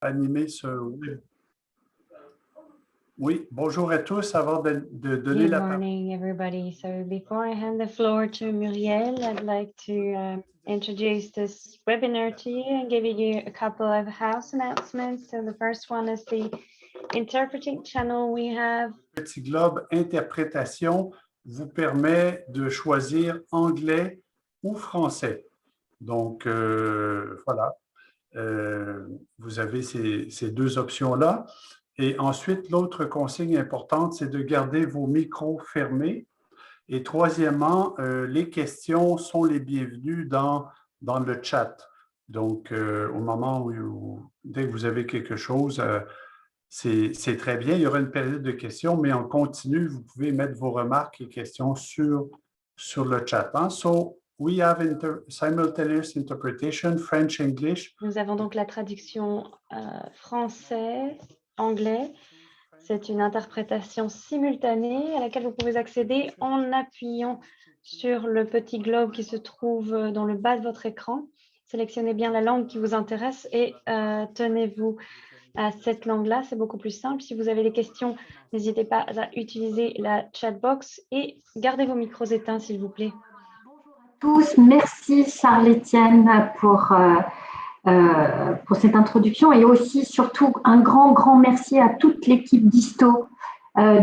animer ce web. Oui, bonjour à tous. Avant de donner la parole. Good morning, everybody. So before I hand the floor to Muriel, I'd like to introduce this webinar to you and give you a couple of house announcements. So the first one is the interpreting channel we have. Petit Globe Interprétation vous permet de choisir anglais ou français. Donc, voilà. Vous avez ces deux options-là. Et ensuite, l'autre consigne importante, c'est de garder vos micros fermés. Et troisièmement, les questions sont les bienvenues dans le chat. Donc, au moment où dès que vous avez quelque chose, c'est très bien. Il y aura une période de questions, mais en continu, vous pouvez mettre vos remarques et questions sur le chat. Hein? So, we have simultaneous interpretation, French, English. Nous avons donc la traduction français, anglais. C'est une interprétation simultanée à laquelle vous pouvez accéder en appuyant sur le petit globe qui se trouve dans le bas de votre écran. Sélectionnez bien la langue qui vous intéresse et tenez-vous à cette langue-là. C'est beaucoup plus simple. Si vous avez des questions, n'hésitez pas à utiliser la chat box et gardez vos micros éteints, s'il vous plaît. Bonjour à tous. Merci Charles-Étienne pour cette introduction et aussi surtout un grand merci à toute l'équipe d'Isto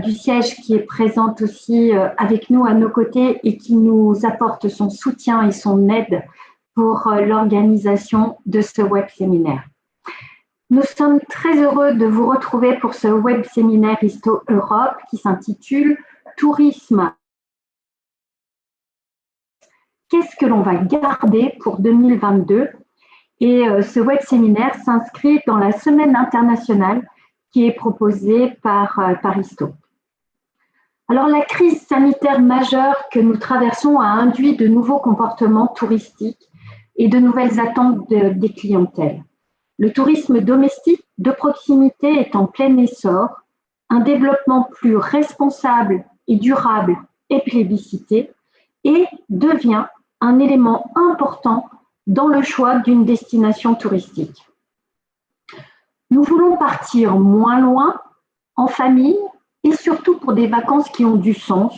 du siège qui est présente aussi avec nous à nos côtés et qui nous apporte son soutien et son aide pour l'organisation de ce web séminaire. Nous sommes très heureux de vous retrouver pour ce web séminaire Isto Europe qui s'intitule Tourisme. Qu'est-ce que l'on va garder pour 2022? Et ce web séminaire s'inscrit dans la semaine internationale qui est proposée par Isto. Alors, la crise sanitaire majeure que nous traversons a induit de nouveaux comportements touristiques et de nouvelles attentes des clientèles. Le tourisme domestique de proximité est en plein essor, un développement plus responsable et durable est plébiscité et devient un élément important dans le choix d'une destination touristique. Nous voulons partir moins loin, en famille et surtout pour des vacances qui ont du sens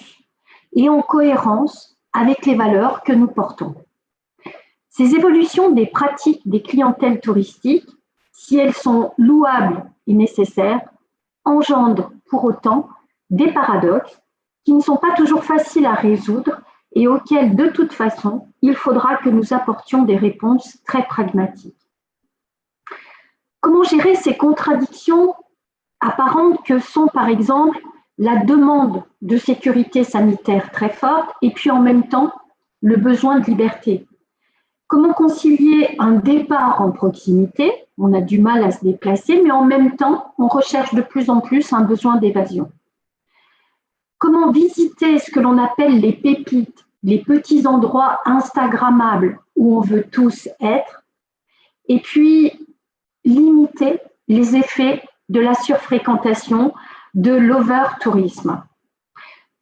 et en cohérence avec les valeurs que nous portons. Ces évolutions des pratiques des clientèles touristiques, si elles sont louables et nécessaires, engendrent pour autant des paradoxes qui ne sont pas toujours faciles à résoudre et auxquels, de toute façon, il faudra que nous apportions des réponses très pragmatiques. Comment gérer ces contradictions apparentes que sont, par exemple, la demande de sécurité sanitaire très forte et puis en même temps, le besoin de liberté? Comment concilier un départ en proximité, on a du mal à se déplacer, mais en même temps, on recherche de plus en plus un besoin d'évasion? Comment visiter ce que l'on appelle les pépites, les petits endroits instagrammables où on veut tous être, et puis limiter les effets de la surfréquentation, de l'over-tourisme?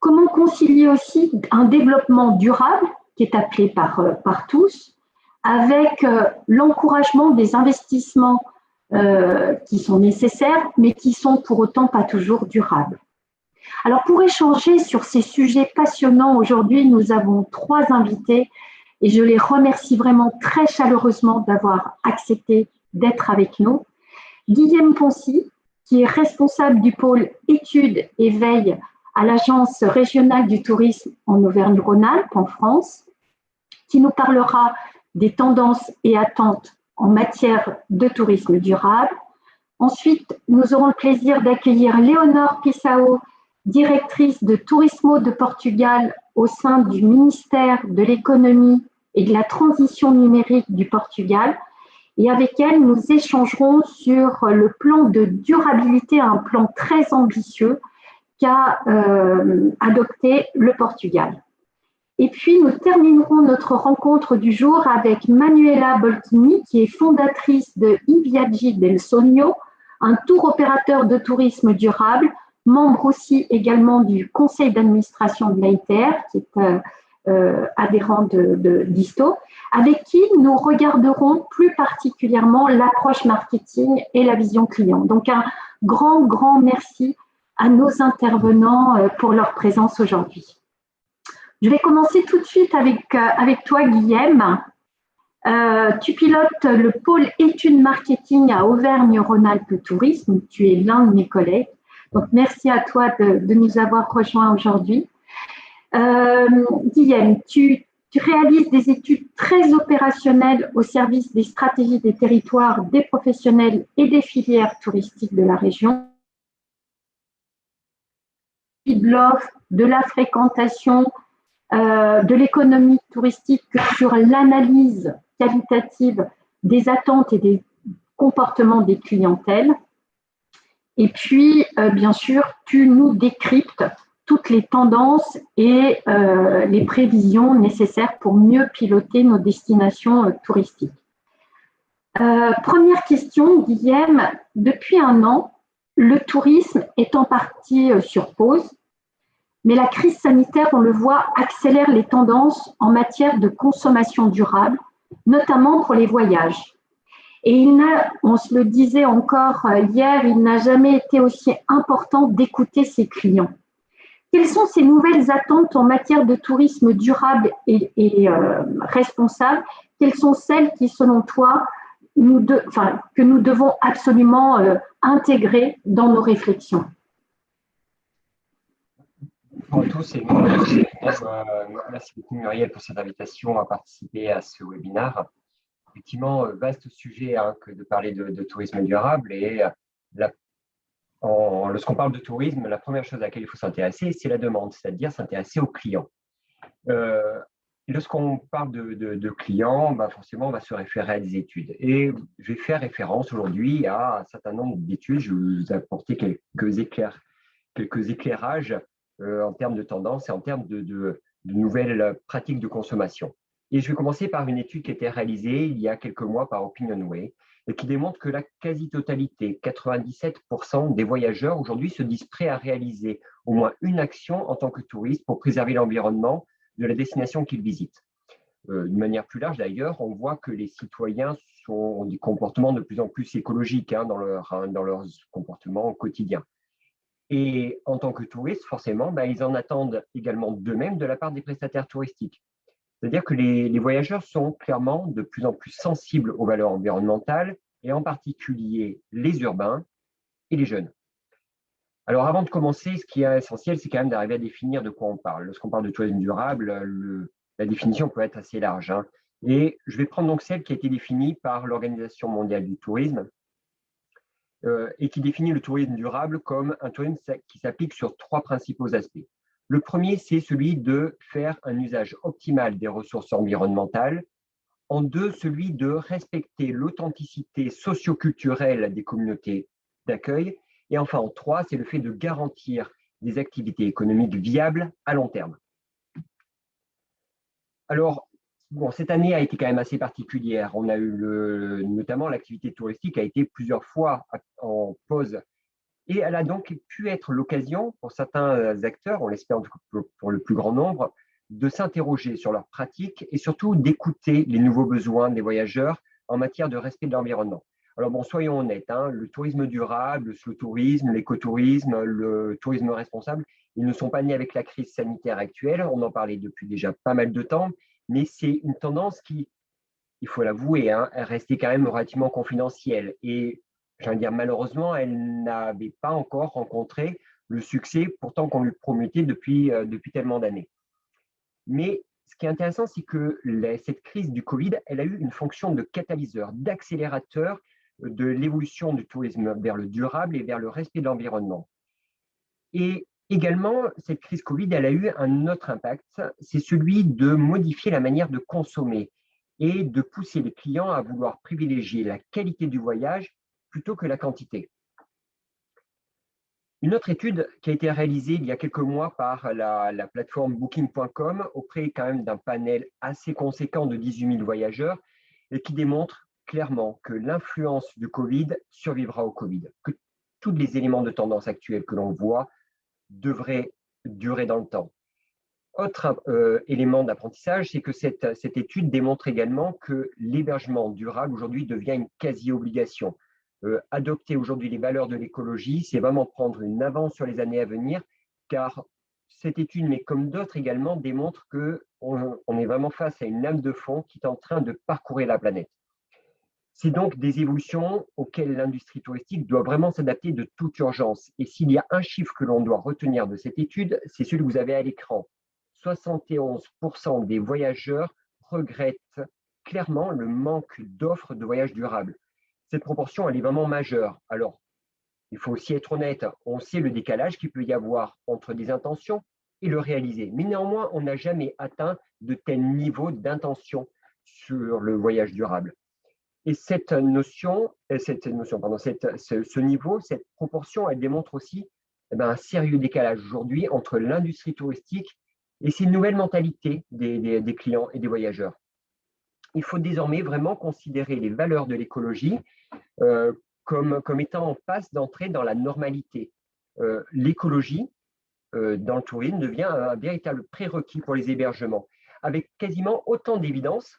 Comment concilier aussi un développement durable, qui est appelé par tous, avec l'encouragement des investissements qui sont nécessaires, mais qui sont pour autant pas toujours durables? Alors, pour échanger sur ces sujets passionnants, aujourd'hui, nous avons 3 invités et je les remercie vraiment très chaleureusement d'avoir accepté d'être avec nous. Guillaume Poncy, qui est responsable du pôle études et veille à l'Agence régionale du tourisme en Auvergne-Rhône-Alpes, en France, qui nous parlera des tendances et attentes en matière de tourisme durable. Ensuite, nous aurons le plaisir d'accueillir Léonore Pissao, directrice de Tourismo de Portugal au sein du ministère de l'économie et de la transition numérique du Portugal. Et avec elle, nous échangerons sur le plan de durabilité, un plan très ambitieux qu'a adopté le Portugal. Et puis, nous terminerons notre rencontre du jour avec Manuela Boltini, qui est fondatrice de I Viaggi del Sogno, un tour opérateur de tourisme durable, membre aussi également du conseil d'administration de l'AITR, qui est adhérents d'Isto, avec qui nous regarderons plus particulièrement l'approche marketing et la vision client. Donc, un grand merci à nos intervenants pour leur présence aujourd'hui. Je vais commencer tout de suite avec toi, Guillaume. Tu pilotes le pôle études marketing à Auvergne-Rhône-Alpes Tourisme. Tu es l'un de mes collègues. Donc, merci à toi de nous avoir rejoints aujourd'hui. Guillaume, tu réalises des études très opérationnelles au service des stratégies des territoires, des professionnels et des filières touristiques de la région. De l'offre, de la fréquentation, de l'économie touristique que sur l'analyse qualitative des attentes et des comportements des clientèles. Et puis, bien sûr, tu nous décryptes toutes les tendances et les prévisions nécessaires pour mieux piloter nos destinations touristiques. Première question, Guillaume. Depuis un an, le tourisme est en partie sur pause, mais la crise sanitaire, on le voit, accélère les tendances en matière de consommation durable, notamment pour les voyages. Et on se le disait encore hier, il n'a jamais été aussi important d'écouter ses clients. Quelles sont ces nouvelles attentes en matière de tourisme durable et responsable? Quelles sont celles qui, selon toi, que nous devons absolument intégrer dans nos réflexions? Bonjour à tous et merci beaucoup Muriel pour cette invitation à participer à ce webinaire. Effectivement, vaste sujet que de parler de tourisme durable et lorsqu'on parle de tourisme, la première chose à laquelle il faut s'intéresser, c'est la demande, c'est-à-dire s'intéresser aux clients. Lorsqu'on parle de clients, forcément, on va se référer à des études. Et je vais faire référence aujourd'hui à un certain nombre d'études. Je vais vous apporter quelques éclairages en termes de tendance et en termes de nouvelles pratiques de consommation. Et je vais commencer par une étude qui a été réalisée il y a quelques mois par OpinionWay et qui démontre que la quasi-totalité, 97% des voyageurs aujourd'hui se disent prêts à réaliser au moins une action en tant que touristes pour préserver l'environnement de la destination qu'ils visitent. De manière plus large d'ailleurs, on voit que les citoyens ont des comportements de plus en plus écologiques dans leurs comportements au quotidien. Et en tant que touristes, forcément, ils en attendent également d'eux-mêmes de la part des prestataires touristiques. C'est-à-dire que les voyageurs sont clairement de plus en plus sensibles aux valeurs environnementales et en particulier les urbains et les jeunes. Alors avant de commencer, ce qui est essentiel, c'est quand même d'arriver à définir de quoi on parle. Lorsqu'on parle de tourisme durable, la définition peut être assez large. Et je vais prendre donc celle qui a été définie par l'Organisation mondiale du tourisme et qui définit le tourisme durable comme un tourisme qui s'applique sur 3 principaux aspects. Le premier, c'est celui de faire un usage optimal des ressources environnementales. En 2, celui de respecter l'authenticité socio-culturelle des communautés d'accueil. Et enfin, en 3, c'est le fait de garantir des activités économiques viables à long terme. Alors, cette année a été quand même assez particulière. On a eu notamment l'activité touristique a été plusieurs fois en pause. Et elle a donc pu être l'occasion pour certains acteurs, on l'espère pour le plus grand nombre, de s'interroger sur leurs pratiques et surtout d'écouter les nouveaux besoins des voyageurs en matière de respect de l'environnement. Alors bon, soyons honnêtes, le tourisme durable, le slow-tourisme, l'écotourisme, le tourisme responsable, ils ne sont pas nés avec la crise sanitaire actuelle, on en parlait depuis déjà pas mal de temps, mais c'est une tendance qui, il faut l'avouer, est restée quand même relativement confidentielle. Et j'allais dire, malheureusement, elle n'avait pas encore rencontré le succès pourtant qu'on lui promettait depuis tellement d'années. Mais ce qui est intéressant, c'est que cette crise du Covid, elle a eu une fonction de catalyseur, d'accélérateur de l'évolution du tourisme vers le durable et vers le respect de l'environnement. Et également, cette crise Covid, elle a eu un autre impact, c'est celui de modifier la manière de consommer et de pousser les clients à vouloir privilégier la qualité du voyage plutôt que la quantité. Une autre étude qui a été réalisée il y a quelques mois par la plateforme Booking.com auprès quand même d'un panel assez conséquent de 18 000 voyageurs et qui démontre clairement que l'influence du Covid survivra au Covid, que tous les éléments de tendance actuels que l'on voit devraient durer dans le temps. Autre élément d'apprentissage, c'est que cette étude démontre également que l'hébergement durable aujourd'hui devient une quasi-obligation. Adopter aujourd'hui les valeurs de l'écologie, c'est vraiment prendre une avance sur les années à venir, car cette étude, mais comme d'autres également, démontre qu'on est vraiment face à une lame de fond qui est en train de parcourir la planète. C'est donc des évolutions auxquelles l'industrie touristique doit vraiment s'adapter de toute urgence. Et s'il y a un chiffre que l'on doit retenir de cette étude, c'est celui que vous avez à l'écran. 71% des voyageurs regrettent clairement le manque d'offres de voyages durables. Cette proportion, elle est vraiment majeure. Alors, il faut aussi être honnête, on sait le décalage qu'il peut y avoir entre des intentions et le réaliser. Mais néanmoins, on n'a jamais atteint de tel niveau d'intention sur le voyage durable. Et ce niveau, cette proportion, elle démontre aussi un sérieux décalage aujourd'hui entre l'industrie touristique et ces nouvelles mentalités des clients et des voyageurs. Il faut désormais vraiment considérer les valeurs de l'écologie comme étant en passe d'entrer dans la normalité. L'écologie dans le tourisme devient un véritable prérequis pour les hébergements, avec quasiment autant d'évidence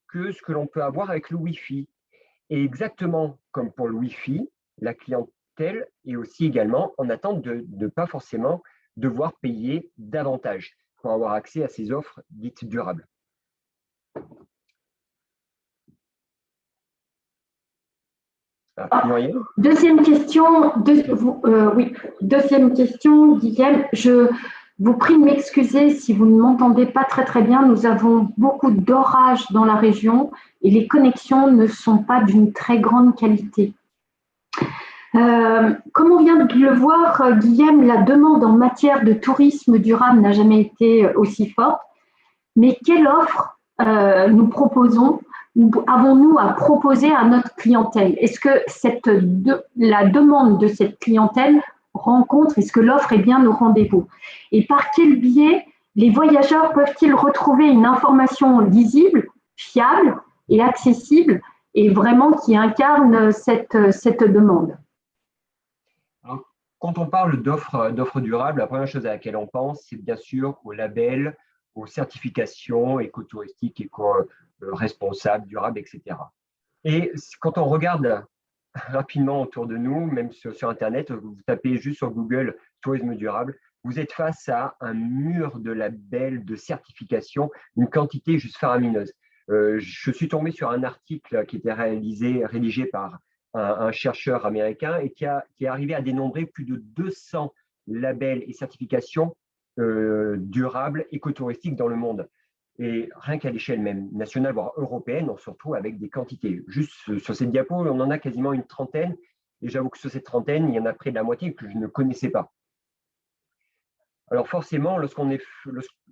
que ce que l'on peut avoir avec le Wi-Fi. Et exactement comme pour le Wi-Fi, la clientèle est aussi également en attente de ne pas forcément devoir payer davantage pour avoir accès à ces offres dites durables. Deuxième question, deuxième question, Guillaume. Je vous prie de m'excuser si vous ne m'entendez pas très bien. Nous avons beaucoup d'orages dans la région et les connexions ne sont pas d'une très grande qualité. Comme on vient de le voir, Guillaume, la demande en matière de tourisme durable n'a jamais été aussi forte. Mais quelle offre nous proposons ou avons-nous à proposer à notre clientèle? Est-ce que la demande de cette clientèle est-ce que l'offre est bien au rendez-vous? Et par quel biais les voyageurs peuvent-ils retrouver une information lisible, fiable et accessible et vraiment qui incarne cette demande? Alors, quand on parle d'offres durables, la première chose à laquelle on pense, c'est bien sûr au label, aux certifications écotouristiques, éco-responsables, durables, etc. Et quand on regarde rapidement autour de nous, même sur Internet, vous tapez juste sur Google « tourisme durable », vous êtes face à un mur de labels, de certifications, une quantité juste faramineuse. Je suis tombé sur un article qui était rédigé par un chercheur américain et qui est arrivé à dénombrer plus de 200 labels et certifications durables, écotouristiques dans le monde. Et rien qu'à l'échelle même nationale, voire européenne, on se retrouve avec des quantités. Juste sur cette diapo, on en a quasiment une trentaine. Et j'avoue que sur cette trentaine, il y en a près de la moitié que je ne connaissais pas. Alors forcément,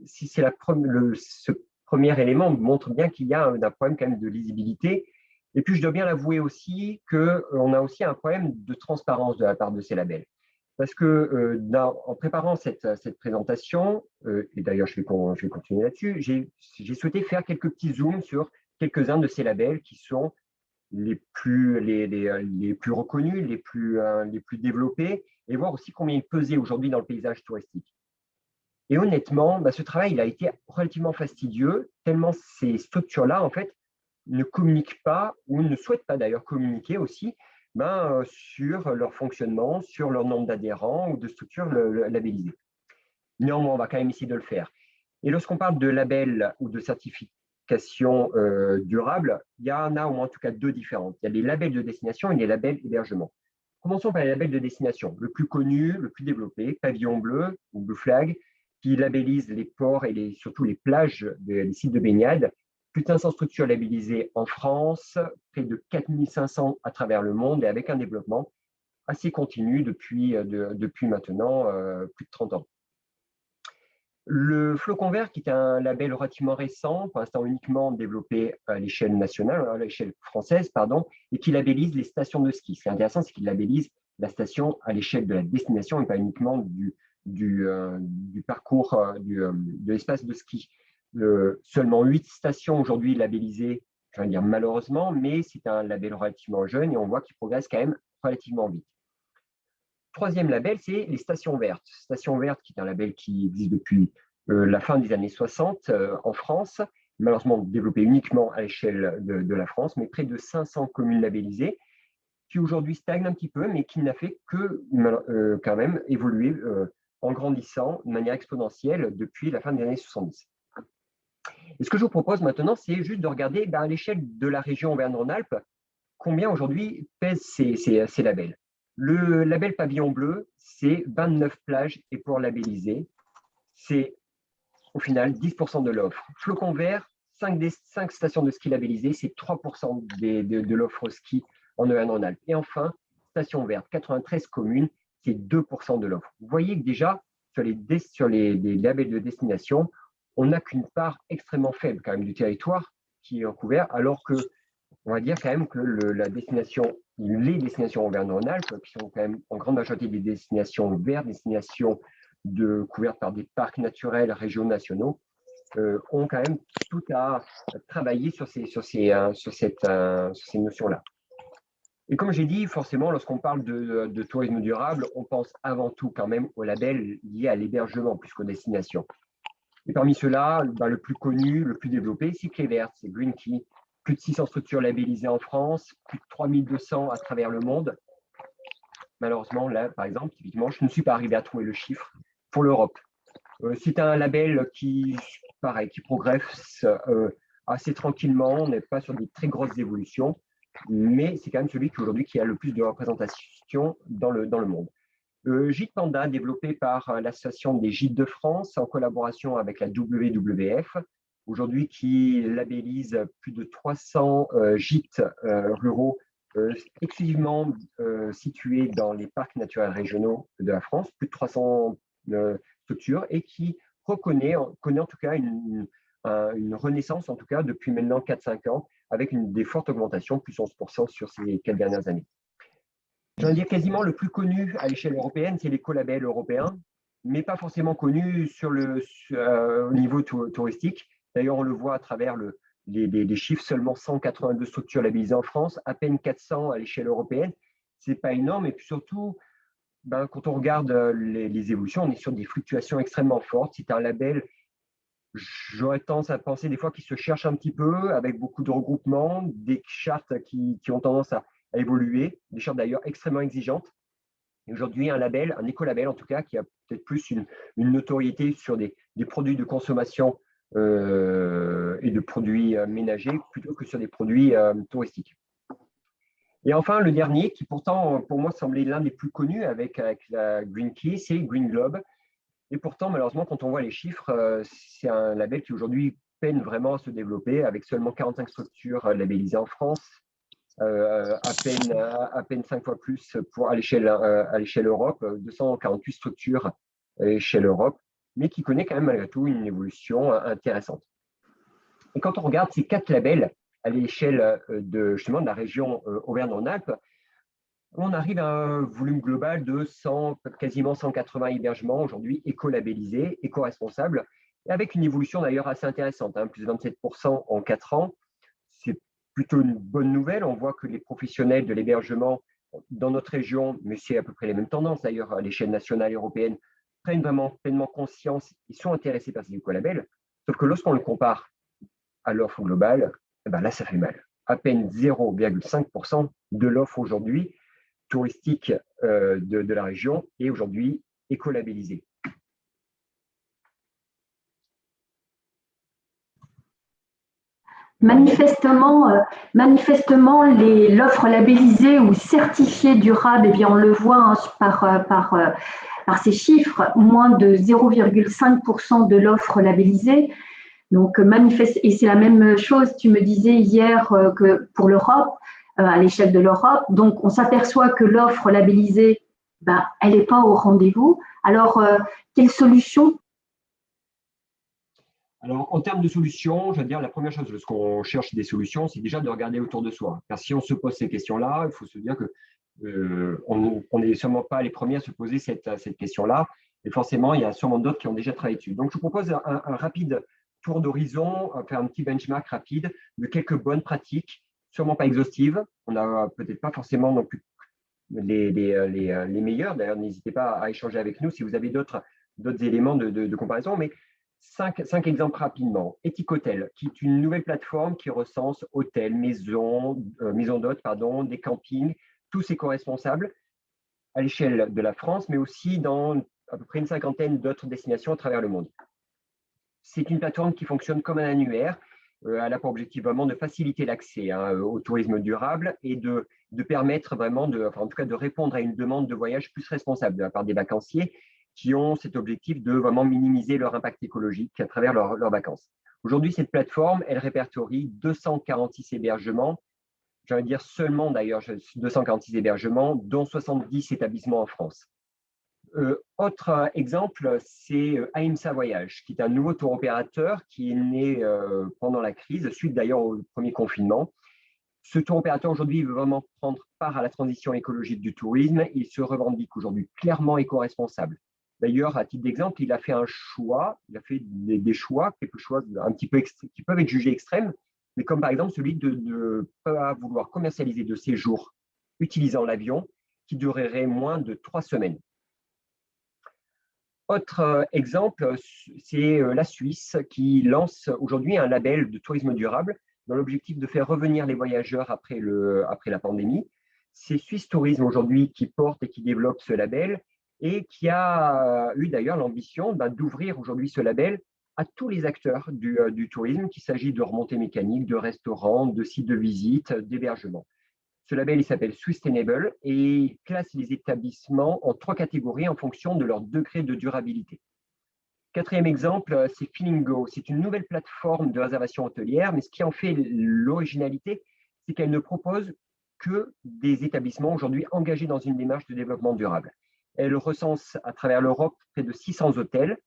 si c'est ce premier élément montre bien qu'il y a un problème quand même de lisibilité. Et puis, je dois bien l'avouer aussi qu'on a aussi un problème de transparence de la part de ces labels. Parce que en préparant cette présentation, et d'ailleurs je vais continuer là-dessus, j'ai souhaité faire quelques petits zooms sur quelques-uns de ces labels qui sont les plus reconnus, les plus développés, et voir aussi combien ils pesaient aujourd'hui dans le paysage touristique. Et honnêtement, ce travail il a été relativement fastidieux, tellement ces structures-là, en fait, ne communiquent pas, ou ne souhaitent pas d'ailleurs communiquer aussi, sur leur fonctionnement, sur leur nombre d'adhérents ou de structures labellisées. Néanmoins, on va quand même essayer de le faire. Et lorsqu'on parle de label ou de certification durable, il y en a au moins en tout cas deux différentes. Il y a les labels de destination et les labels hébergement. Commençons par les labels de destination. Le plus connu, le plus développé, Pavillon Bleu ou Blue Flag, qui labellise les ports et surtout les plages des sites de baignade. Plus de 500 structures labellisées en France, près de 4500 à travers le monde et avec un développement assez continu depuis maintenant plus de 30 ans. Le Flocon Vert, qui est un label relativement récent, pour l'instant uniquement développé à l'échelle nationale, à l'échelle française, et qui labellise les stations de ski. Ce qui est intéressant, c'est qu'il labellise la station à l'échelle de la destination et pas uniquement du parcours, de l'espace de ski. Seulement 8 stations aujourd'hui labellisées, je vais dire malheureusement, mais c'est un label relativement jeune et on voit qu'il progresse quand même relativement vite. Troisième label, c'est les stations vertes. Stations vertes, qui est un label qui existe depuis la fin des années 60 en France, malheureusement développé uniquement à l'échelle de la France, mais près de 500 communes labellisées, qui aujourd'hui stagne un petit peu, mais qui n'a fait que quand même évoluer en grandissant de manière exponentielle depuis la fin des années 70. Et ce que je vous propose maintenant, c'est juste de regarder à l'échelle de la région Auvergne-Rhône-Alpes, combien aujourd'hui pèsent ces labels. Le label Pavillon Bleu, c'est 29 plages et ports labellisés. C'est au final 10% de l'offre. Flocon Vert, 5 stations de ski labellisées, c'est 3% de l'offre ski en Auvergne-Rhône-Alpes. Et enfin, Station Verte, 93 communes, c'est 2% de l'offre. Vous voyez que déjà, sur les labels de destination, on n'a qu'une part extrêmement faible quand même du territoire qui est couvert, alors que on va dire quand même que les destinations Auvergne-Rhône-Alpes, qui sont quand même en grande majorité des destinations vertes, destinations couvertes par des parcs naturels régionaux nationaux, ont quand même tout à travailler sur ces notions-là. Et comme j'ai dit, forcément, lorsqu'on parle de tourisme durable, on pense avant tout quand même aux labels liés à l'hébergement plus qu'aux destinations. Et parmi ceux-là, le plus connu, le plus développé, c'est Clé Verte, c'est Green Key. Plus de 600 structures labellisées en France, plus de 3200 à travers le monde. Malheureusement, là, par exemple, typiquement, je ne suis pas arrivé à trouver le chiffre pour l'Europe. C'est un label qui progresse assez tranquillement. On n'est pas sur des très grosses évolutions, mais c'est quand même celui qui a le plus de représentation dans le monde. Gîte Panda, développé par l'Association des Gîtes de France en collaboration avec la WWF, aujourd'hui qui labellise plus de 300 gîtes ruraux exclusivement situés dans les parcs naturels régionaux de la France, plus de 300 structures, et qui connaît en tout cas une renaissance, en tout cas depuis maintenant 4-5 ans, avec des fortes augmentations, plus 11% sur ces 4 dernières années. Je veux dire quasiment le plus connu à l'échelle européenne, c'est l'écolabel européen, mais pas forcément connu au niveau touristique. D'ailleurs, on le voit à travers les chiffres, seulement 182 structures labellisées en France, à peine 400 à l'échelle européenne. Ce n'est pas énorme, et puis surtout, quand on regarde les évolutions, on est sur des fluctuations extrêmement fortes. C'est un label, j'aurais tendance à penser des fois qu'il se cherche un petit peu, avec beaucoup de regroupements, des chartes qui ont tendance à évoluer, des chartes d'ailleurs extrêmement exigeantes. Et aujourd'hui, un écolabel en tout cas, qui a peut-être plus une notoriété sur des produits de consommation et de produits ménagers plutôt que sur des produits touristiques. Et enfin, le dernier, qui pourtant, pour moi, semblait l'un des plus connus avec la Green Key, c'est Green Globe. Et pourtant, malheureusement, quand on voit les chiffres, c'est un label qui aujourd'hui peine vraiment à se développer, avec seulement 45 structures labellisées en France, à peine 5 fois plus à l'échelle Europe, 248 structures à l'échelle Europe, mais qui connaît quand même malgré tout une évolution intéressante. Et quand on regarde ces 4 labels à l'échelle de la région Auvergne-Rhône-Alpes, on arrive à un volume global de quasiment 180 hébergements aujourd'hui éco-labellisés, éco-responsables, et avec une évolution d'ailleurs assez intéressante, plus de 27% en 4 ans. C'est plutôt une bonne nouvelle. On voit que les professionnels de l'hébergement dans notre région, mais c'est à peu près les mêmes tendances d'ailleurs à l'échelle nationale et européenne, prennent vraiment pleinement conscience, ils sont intéressés par ces écolabels. Sauf que lorsqu'on le compare à l'offre globale, là, ça fait mal. À peine 0,5% de l'offre aujourd'hui touristique de la région est aujourd'hui écolabellisée. Manifestement, l'offre labellisée ou certifiée durable, on le voit par ces chiffres, moins de 0,5% de l'offre labellisée. Donc, et c'est la même chose, tu me disais hier, que pour l'Europe, à l'échelle de l'Europe. Donc, on s'aperçoit que l'offre labellisée, elle n'est pas au rendez-vous. Alors, quelle solution ? Alors, en termes de solutions, je veux dire, la première chose, lorsqu'on cherche des solutions, c'est déjà de regarder autour de soi. Car si on se pose ces questions-là, il faut se dire qu'on n'est sûrement pas les premiers à se poser cette question-là. Et forcément, il y a sûrement d'autres qui ont déjà travaillé dessus. Donc, je vous propose un rapide tour d'horizon, faire un petit benchmark rapide de quelques bonnes pratiques, sûrement pas exhaustives. On n'a peut-être pas forcément non plus les meilleurs. D'ailleurs, n'hésitez pas à échanger avec nous si vous avez d'autres éléments de comparaison. Mais Cinq exemples rapidement. Ethicotel, qui est une nouvelle plateforme qui recense hôtels, maisons d'hôtes, des campings, tous éco-responsables à l'échelle de la France, mais aussi dans à peu près une cinquantaine d'autres destinations à travers le monde. C'est une plateforme qui fonctionne comme un annuaire. Elle a pour objectif vraiment de faciliter l'accès au tourisme durable et de permettre vraiment, en tout cas, de répondre à une demande de voyage plus responsable de la part des vacanciers qui ont cet objectif de vraiment minimiser leur impact écologique à travers leurs vacances. Aujourd'hui, cette plateforme, elle répertorie 246 hébergements, j'ai envie de dire seulement d'ailleurs 246 hébergements, dont 70 établissements en France. Autre exemple, c'est Ahimsa Voyage, qui est un nouveau tour opérateur qui est né pendant la crise, suite d'ailleurs au premier confinement. Ce tour opérateur aujourd'hui veut vraiment prendre part à la transition écologique du tourisme. Il se revendique aujourd'hui clairement éco-responsable. D'ailleurs, à titre d'exemple, il a fait un choix, il a fait des choix, quelques choix un petit peu qui peuvent être jugés extrêmes, mais comme par exemple celui de ne pas vouloir commercialiser de séjours utilisant l'avion qui durerait moins de 3 semaines. Autre exemple, c'est la Suisse qui lance aujourd'hui un label de tourisme durable dans l'objectif de faire revenir les voyageurs après la pandémie. C'est Suisse Tourisme aujourd'hui qui porte et qui développe ce label et qui a eu d'ailleurs l'ambition d'ouvrir aujourd'hui ce label à tous les acteurs du tourisme, qu'il s'agit de remontées mécaniques, de restaurants, de sites de visite, d'hébergement. Ce label, il s'appelle Sustainable et il classe les établissements en 3 catégories en fonction de leur degré de durabilité. Quatrième exemple, c'est Feelingo. C'est une nouvelle plateforme de réservation hôtelière, mais ce qui en fait l'originalité, c'est qu'elle ne propose que des établissements aujourd'hui engagés dans une démarche de développement durable. Elle recense à travers l'Europe près de 600 hôtels.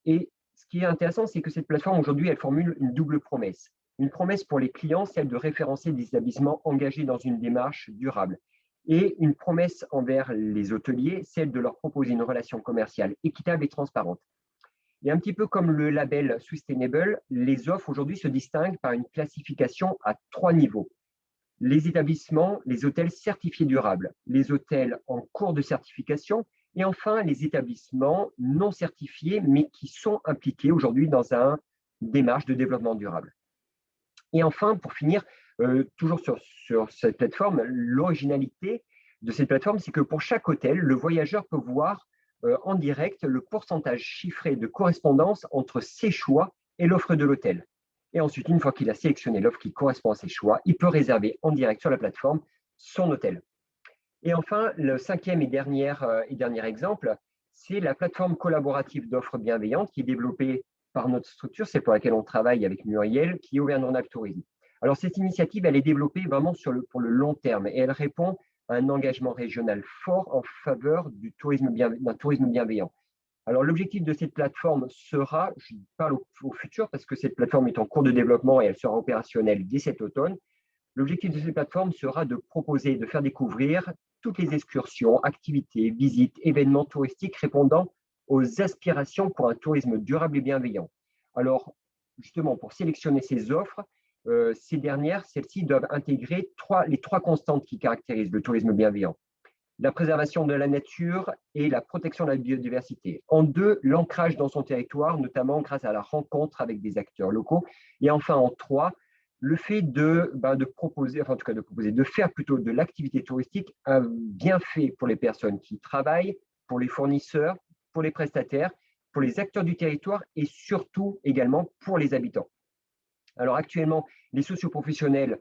Et ce qui est intéressant, c'est que cette plateforme aujourd'hui, elle formule une double promesse. Une promesse pour les clients, celle de référencer des établissements engagés dans une démarche durable. Et une promesse envers les hôteliers, celle de leur proposer une relation commerciale équitable et transparente. Et un petit peu comme le label Sustainable, les offres aujourd'hui se distinguent par une classification à 3 niveaux. Les établissements, les hôtels certifiés durables, les hôtels en cours de certification et enfin les établissements non certifiés mais qui sont impliqués aujourd'hui dans une démarche de développement durable. Et enfin, pour finir, toujours sur cette plateforme, l'originalité de cette plateforme, c'est que pour chaque hôtel, le voyageur peut voir en direct le pourcentage chiffré de correspondance entre ses choix et l'offre de l'hôtel. Et ensuite, une fois qu'il a sélectionné l'offre qui correspond à ses choix, il peut réserver en direct sur la plateforme son hôtel. Et enfin, le cinquième et dernier exemple, c'est la plateforme collaborative d'offres bienveillantes qui est développée par notre structure, c'est pour laquelle on travaille avec Muriel, qui est Auvergne-Rhône-Alpes Tourisme. Alors, cette initiative, elle est développée vraiment pour le long terme et elle répond à un engagement régional fort en faveur d'un tourisme bienveillant. Alors, l'objectif de cette plateforme sera, je parle au futur parce que cette plateforme est en cours de développement et elle sera opérationnelle dès cet automne. L'objectif de cette plateforme sera de proposer, de faire découvrir toutes les excursions, activités, visites, événements touristiques répondant aux aspirations pour un tourisme durable et bienveillant. Alors, justement, pour sélectionner ces offres, celles-ci doivent intégrer les 3 constantes qui caractérisent le tourisme bienveillant. La préservation de la nature et la protection de la biodiversité. En 2, l'ancrage dans son territoire, notamment grâce à la rencontre avec des acteurs locaux. Et enfin, en 3, le fait de faire plutôt de l'activité touristique un bienfait pour les personnes qui travaillent, pour les fournisseurs, pour les prestataires, pour les acteurs du territoire et surtout également pour les habitants. Alors actuellement, les socioprofessionnels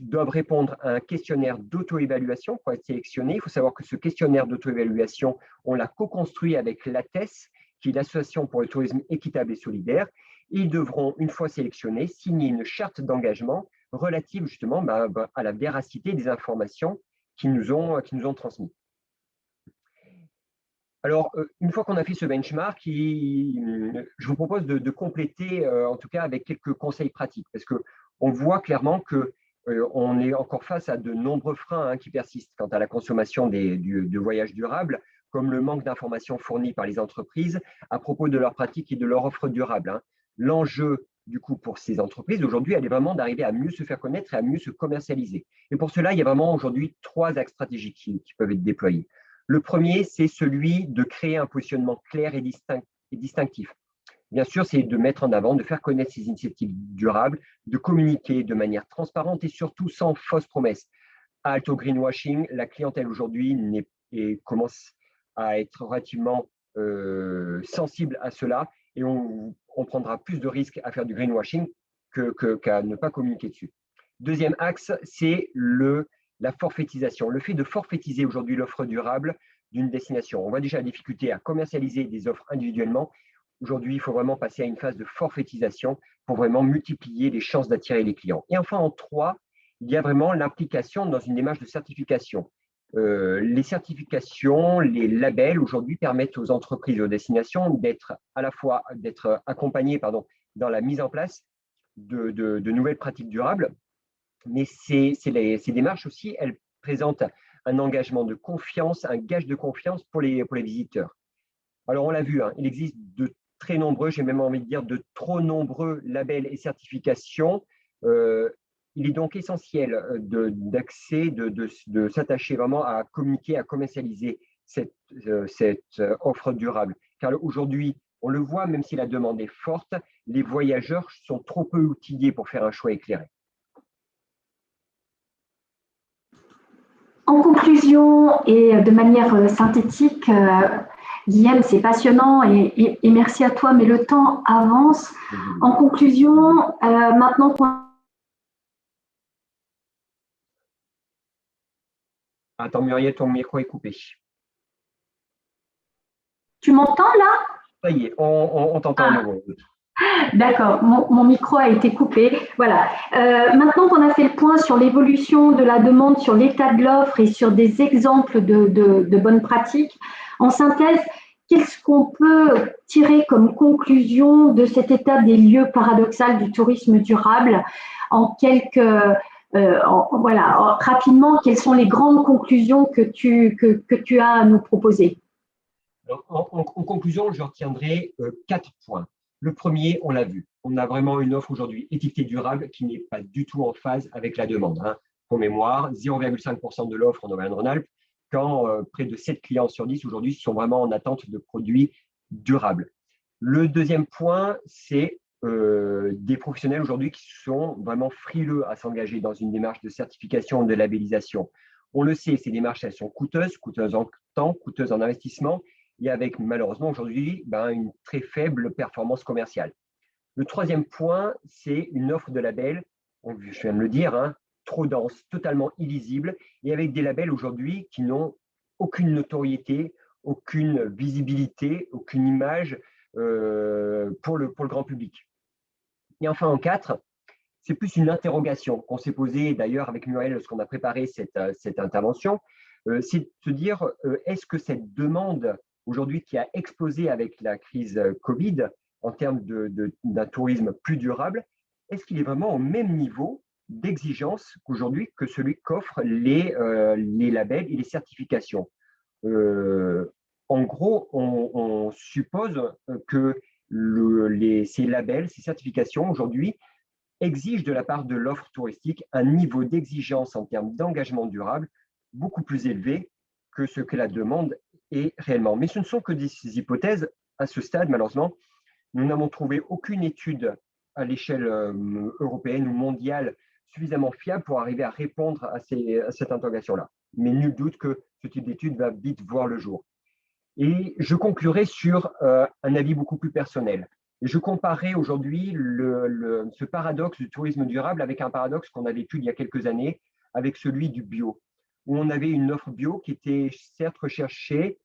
doivent répondre à un questionnaire d'auto-évaluation pour être sélectionnés. Il faut savoir que ce questionnaire d'auto-évaluation, on l'a co-construit avec l'ATES, qui est l'Association pour le tourisme équitable et solidaire. Ils devront, une fois sélectionnés, signer une charte d'engagement relative justement à la véracité des informations qu'ils nous ont transmises. Alors, une fois qu'on a fait ce benchmark, je vous propose de compléter, en tout cas, avec quelques conseils pratiques, parce qu'on voit clairement qu'on est encore face à de nombreux freins qui persistent quant à la consommation de voyages durables, comme le manque d'informations fournies par les entreprises à propos de leurs pratiques et de leur offre durable. L'enjeu, du coup, pour ces entreprises, aujourd'hui, elle est vraiment d'arriver à mieux se faire connaître et à mieux se commercialiser. Et pour cela, il y a vraiment aujourd'hui 3 axes stratégiques qui peuvent être déployés. Le premier, c'est celui de créer un positionnement clair et distinctif. bien sûr, c'est de mettre en avant, de faire connaître ces initiatives durables, de communiquer de manière transparente et surtout sans fausses promesses. Halte au greenwashing, la clientèle aujourd'hui commence à être relativement sensible à cela et on prendra plus de risques à faire du greenwashing qu'à ne pas communiquer dessus. Deuxième axe, c'est la forfaitisation. Le fait de forfaitiser aujourd'hui l'offre durable d'une destination. On voit déjà la difficulté à commercialiser des offres individuellement. Aujourd'hui, il faut vraiment passer à une phase de forfaitisation pour vraiment multiplier les chances d'attirer les clients. Et enfin, en 3, il y a vraiment l'implication dans une démarche de certification. Les certifications, les labels aujourd'hui permettent aux entreprises et aux destinations d'être accompagnées dans la mise en place de nouvelles pratiques durables. Mais ces démarches aussi, elles présentent un engagement de confiance, un gage de confiance pour les visiteurs. Alors, on l'a vu, il existe de très nombreux, j'ai même envie de dire de trop nombreux labels et certifications. Il est donc essentiel de s'attacher vraiment à communiquer, à commercialiser cette offre durable. Car aujourd'hui, on le voit, même si la demande est forte, les voyageurs sont trop peu outillés pour faire un choix éclairé. En conclusion et de manière synthétique, Guillaume, c'est passionnant et merci à toi, mais le temps avance. En conclusion, maintenant qu'on... Attends, Muriel, ton micro est coupé. Tu m'entends là? Ça y est, on t'entend à nouveau. D'accord, mon micro a été coupé. Voilà. Maintenant qu'on a fait le point sur l'évolution de la demande, sur l'état de l'offre et sur des exemples de bonnes pratiques, en synthèse, qu'est-ce qu'on peut tirer comme conclusion de cet état des lieux paradoxal du tourisme durable en rapidement, quelles sont les grandes conclusions que tu as à nous proposer? Alors, en conclusion, je retiendrai 4 points. Le premier, on l'a vu, on a vraiment une offre aujourd'hui étiquetée durable qui n'est pas du tout en phase avec la demande. Pour mémoire, 0,5% de l'offre en Auvergne-Rhône-Alpes, quand près de 7 clients sur 10 aujourd'hui sont vraiment en attente de produits durables. Le deuxième point, c'est des professionnels aujourd'hui qui sont vraiment frileux à s'engager dans une démarche de certification, de labellisation. On le sait, ces démarches, elles sont coûteuses en temps, coûteuses en investissement, et avec malheureusement aujourd'hui une très faible performance commerciale. Le troisième point, c'est une offre de labels, je viens de le dire, trop dense, totalement illisible, et avec des labels aujourd'hui qui n'ont aucune notoriété, aucune visibilité, aucune image pour le grand public. Et enfin, en 4, c'est plus une interrogation qu'on s'est posée d'ailleurs avec Muriel lorsqu'on a préparé cette intervention, c'est de se dire, est-ce que cette demande aujourd'hui qui a explosé avec la crise Covid en termes d'un tourisme plus durable, est-ce qu'il est vraiment au même niveau d'exigence qu'aujourd'hui que celui qu'offrent les labels et les certifications? En gros, on suppose que ces labels, ces certifications aujourd'hui exigent de la part de l'offre touristique un niveau d'exigence en termes d'engagement durable beaucoup plus élevé que ce que la demande est réellement. Mais ce ne sont que des hypothèses. À ce stade, malheureusement, nous n'avons trouvé aucune étude à l'échelle européenne ou mondiale suffisamment fiable pour arriver à répondre à cette interrogation-là. Mais nul doute que ce type d'étude va vite voir le jour. Et je conclurai sur un avis beaucoup plus personnel. Et je comparais aujourd'hui ce paradoxe du tourisme durable avec un paradoxe qu'on a vécu il y a quelques années avec celui du bio, où on avait une offre bio qui était certes recherchée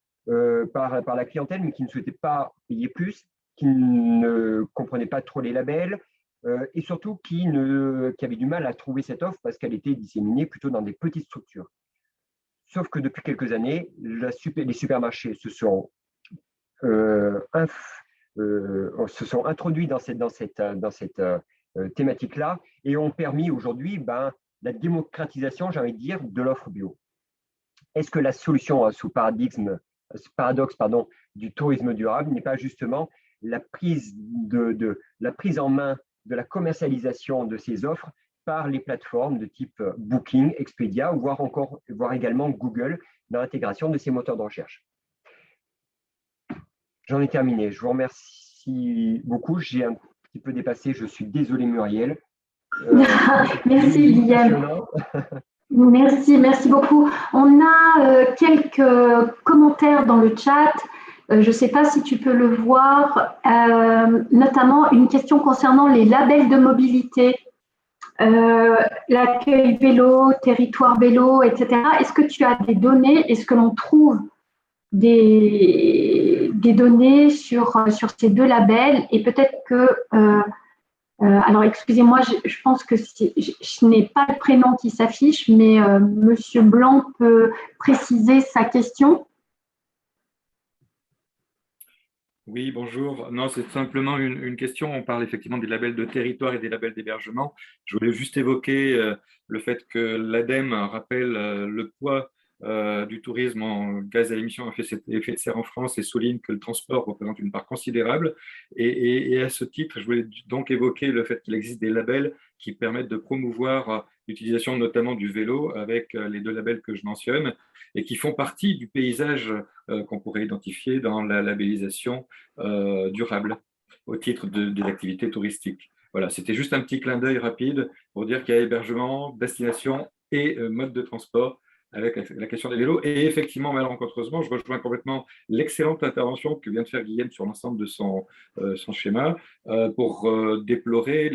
par la clientèle, mais qui ne souhaitait pas payer plus, qui ne comprenait pas trop les labels et surtout qui avait du mal à trouver cette offre parce qu'elle était disséminée plutôt dans des petites structures. Sauf que depuis quelques années, les supermarchés se sont introduits dans cette thématique-là et ont permis aujourd'hui la démocratisation, j'ai envie de dire, de l'offre bio. Est-ce que la solution à ce paradoxe du tourisme durable n'est pas justement la prise en main de la commercialisation de ces offres par les plateformes de type Booking, Expedia, voire également Google dans l'intégration de ces moteurs de recherche? J'en ai terminé. Je vous remercie Merci beaucoup. J'ai un petit peu dépassé. Je suis désolé, Muriel. Merci, Guillaume. Merci beaucoup. On a quelques commentaires dans le chat. Je ne sais pas si tu peux le voir, notamment une question concernant les labels de mobilité, l'accueil vélo, territoire vélo, etc. Est-ce que tu as des données? Est-ce que l'on trouve des données sur ces deux labels? Et peut-être que alors, excusez-moi, je pense que je n'ai pas le prénom qui s'affiche, mais Monsieur Blanc peut préciser sa question. Oui, bonjour. Non, c'est simplement une question. On parle effectivement des labels de territoire et des labels d'hébergement. Je voulais juste évoquer le fait que l'ADEME rappelle le poids du tourisme en gaz à émission à effet de serre en France et souligne que le transport représente une part considérable. Et à ce titre, je voulais donc évoquer le fait qu'il existe des labels qui permettent de promouvoir l'utilisation notamment du vélo avec les deux labels que je mentionne et qui font partie du paysage qu'on pourrait identifier dans la labellisation durable au titre des activités touristiques. Voilà, c'était juste un petit clin d'œil rapide pour dire qu'il y a hébergement, destination et mode de transport avec la question des vélos. Et effectivement, malencontreusement, je rejoins complètement l'excellente intervention que vient de faire Guillaume sur l'ensemble de son schéma pour déplorer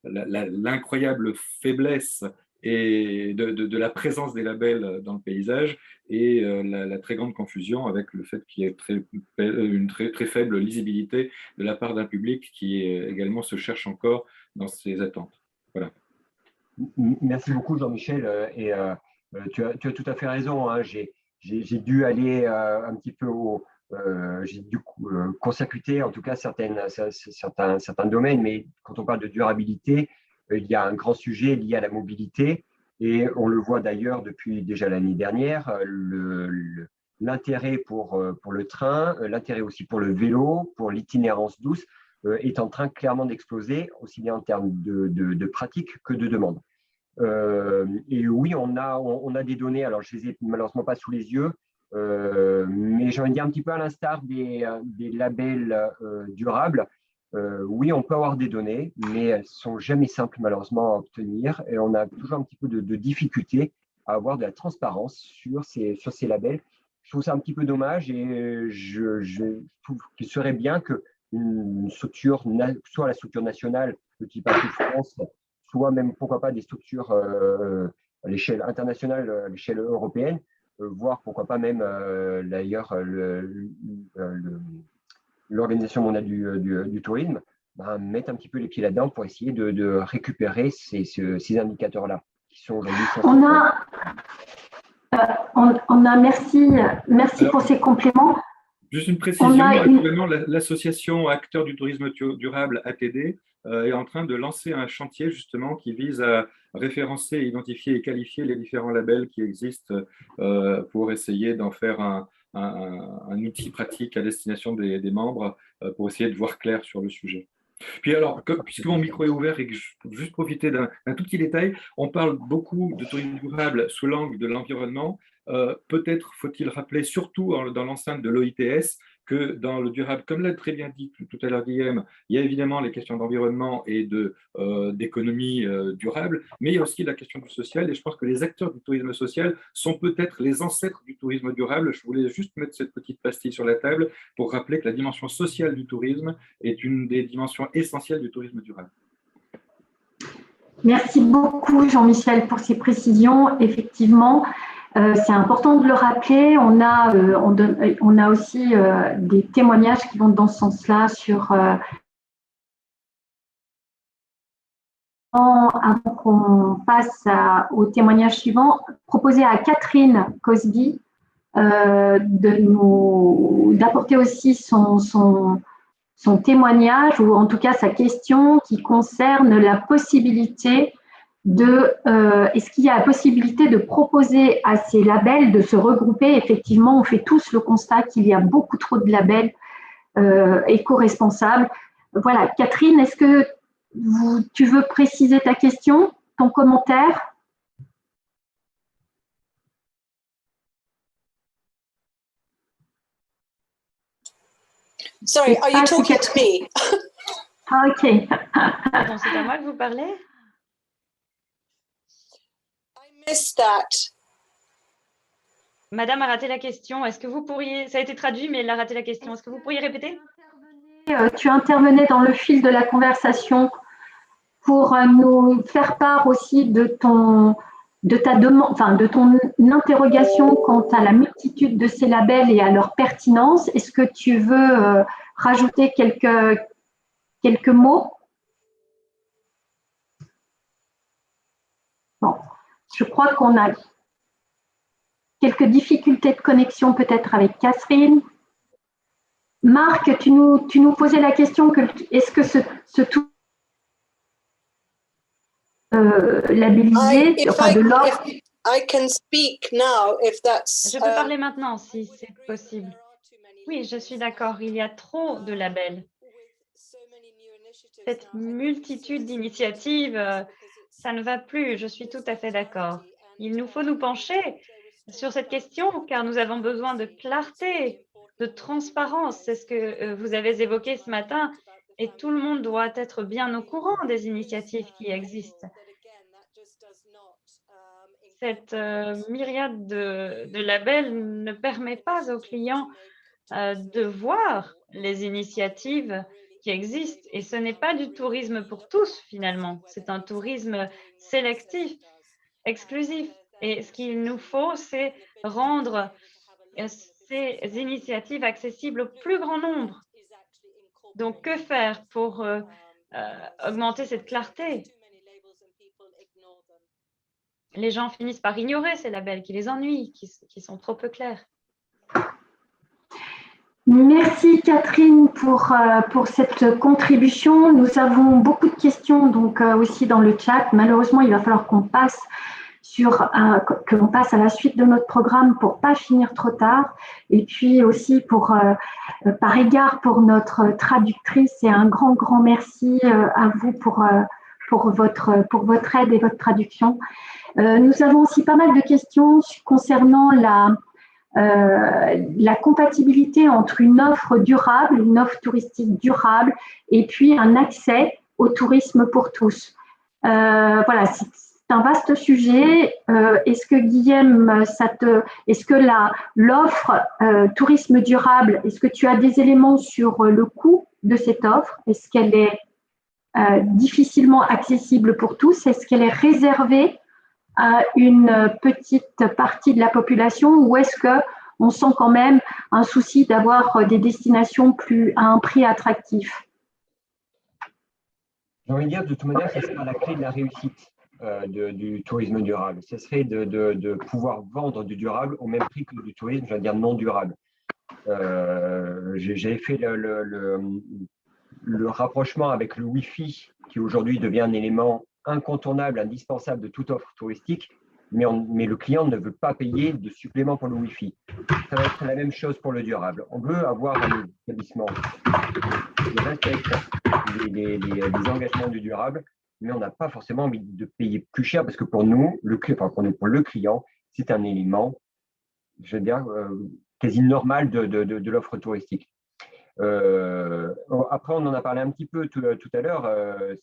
l'incroyable faiblesse et de la présence des labels dans le paysage et la très grande confusion avec le fait qu'il y ait une très faible lisibilité de la part d'un public qui également se cherche encore dans ses attentes. Voilà. Merci beaucoup, Jean-Michel. Tu as tout à fait raison. Hein. J'ai dû aller un petit peu j'ai dû consécuter en tout cas certains domaines, mais quand on parle de durabilité, il y a un grand sujet lié à la mobilité et on le voit d'ailleurs depuis déjà l'année dernière, l'intérêt pour le train, l'intérêt aussi pour le vélo, pour l'itinérance douce est en train clairement d'exploser, aussi bien en termes de pratique que de demande. Et oui, on a des données, alors je ne les ai malheureusement pas sous les yeux, mais j'ai envie de dire un petit peu à l'instar des labels durables. Oui, on peut avoir des données, mais elles ne sont jamais simples malheureusement à obtenir et on a toujours un petit peu de difficulté à avoir de la transparence sur ces labels. Je trouve ça un petit peu dommage et je trouve qu'il serait bien qu'une structure, soit la structure nationale de type Atout France, soit même, pourquoi pas, des structures à l'échelle internationale, à l'échelle européenne, voire pourquoi pas même d'ailleurs l'Organisation mondiale du tourisme, mettre un petit peu les pieds là-dedans pour essayer de récupérer ces indicateurs-là qui sont aujourd'hui merci pour ces compléments. Juste une précision, actuellement, l'association Acteurs du tourisme durable, ATD, est en train de lancer un chantier justement qui vise à référencer, identifier et qualifier les différents labels qui existent pour essayer d'en faire un outil pratique à destination des membres pour essayer de voir clair sur le sujet. Puis alors, puisque mon micro est ouvert et que je peux juste profiter d'un tout petit détail, on parle beaucoup de tourisme durable sous l'angle de l'environnement. Peut-être faut-il rappeler, surtout dans l'enceinte de l'OITS, que dans le durable, comme l'a très bien dit tout à l'heure Guillaume, il y a évidemment les questions d'environnement et d'économie durable, mais il y a aussi la question du social. Et je pense que les acteurs du tourisme social sont peut-être les ancêtres du tourisme durable. Je voulais juste mettre cette petite pastille sur la table pour rappeler que la dimension sociale du tourisme est une des dimensions essentielles du tourisme durable. Merci beaucoup, Jean-Michel, pour ces précisions. Effectivement, c'est important de le rappeler. On a aussi des témoignages qui vont dans ce sens-là sur… Avant qu'on passe au témoignage suivant, proposer à Catherine Cosby d'apporter aussi son témoignage ou en tout cas sa question qui concerne la possibilité est-ce qu'il y a la possibilité de proposer à ces labels de se regrouper? Effectivement, on fait tous le constat qu'il y a beaucoup trop de labels éco-responsables. Voilà, Catherine, est-ce que tu veux préciser ta question, ton commentaire? Sorry, are you talking to me? Ah, ok. Pardon, c'est à moi que vous parlez? I missed that. Madame a raté la question. Est-ce que vous pourriez... Ça a été traduit, mais elle a raté la question. Est-ce que vous pourriez répéter? Tu intervenais dans le fil de la conversation pour nous faire part aussi de ton interrogation quant à la multitude de ces labels et à leur pertinence. Est-ce que tu veux rajouter quelques mots? Bon, je crois qu'on a quelques difficultés de connexion peut-être avec Catherine. Marc, tu nous posais la question que est-ce que ce tout labellisé, enfin de l'ordre. Je peux parler maintenant si c'est possible. Oui, je suis d'accord. Il y a trop de labels. Cette multitude d'initiatives, ça ne va plus. Je suis tout à fait d'accord. Il nous faut nous pencher sur cette question car nous avons besoin de clarté, de transparence. C'est ce que vous avez évoqué ce matin et tout le monde doit être bien au courant des initiatives qui existent. Cette myriade de labels ne permet pas aux clients de voir les initiatives qui existent. Et ce n'est pas du tourisme pour tous, finalement. C'est un tourisme sélectif, exclusif. Et ce qu'il nous faut, c'est rendre ces initiatives accessibles au plus grand nombre. Donc, que faire pour augmenter cette clarté? Les gens finissent par ignorer ces labels qui les ennuient, qui sont trop peu clairs. Merci Catherine pour cette contribution. Nous avons beaucoup de questions donc aussi dans le chat. Malheureusement, il va falloir qu'on passe que l'on passe à la suite de notre programme pour pas finir trop tard. Et puis aussi par égard pour notre traductrice, et un grand merci à vous pour votre aide et votre traduction. Nous avons aussi pas mal de questions concernant la compatibilité entre une offre durable, une offre touristique durable, et puis un accès au tourisme pour tous. Voilà, c'est un vaste sujet. Est-ce que Guillaume, est-ce que l'offre tourisme durable, est-ce que tu as des éléments sur le coût de cette offre? Est-ce qu'elle est difficilement accessible pour tous? Est-ce qu'elle est réservée à une petite partie de la population, ou est-ce qu'on sent quand même un souci d'avoir des destinations à un prix attractif? J'ai envie de dire, de toute manière, ça sera la clé de la réussite du tourisme durable. Ce serait de pouvoir vendre du durable au même prix que du tourisme, je veux dire, non durable. J'ai fait le rapprochement avec le Wi-Fi, qui aujourd'hui devient un élément incontournable, indispensable de toute offre touristique, mais le client ne veut pas payer de supplément pour le Wi-Fi. Ça va être la même chose pour le durable. On veut avoir un établissement qui respecte les engagements du durable, mais on n'a pas forcément envie de payer plus cher parce que pour nous, pour le client, c'est un élément, je veux dire, quasi normal de l'offre touristique. Après, on en a parlé un petit peu tout à l'heure.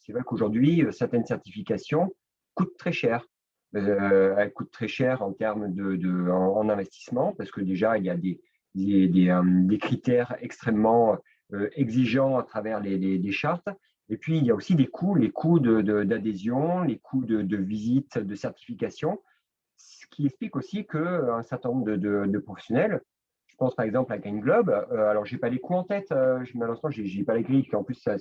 C'est vrai qu'aujourd'hui, certaines certifications coûtent très cher. Elles coûtent très cher en termes en investissement parce que déjà, il y a des critères extrêmement exigeants à travers des chartes. Et puis, il y a aussi les coûts d'adhésion, les coûts de visite, de certification, ce qui explique aussi qu'un certain nombre de professionnels, je pense par exemple à Green Globe, alors je n'ai pas les coûts en tête, malheureusement, je n'ai pas les grilles, en plus ça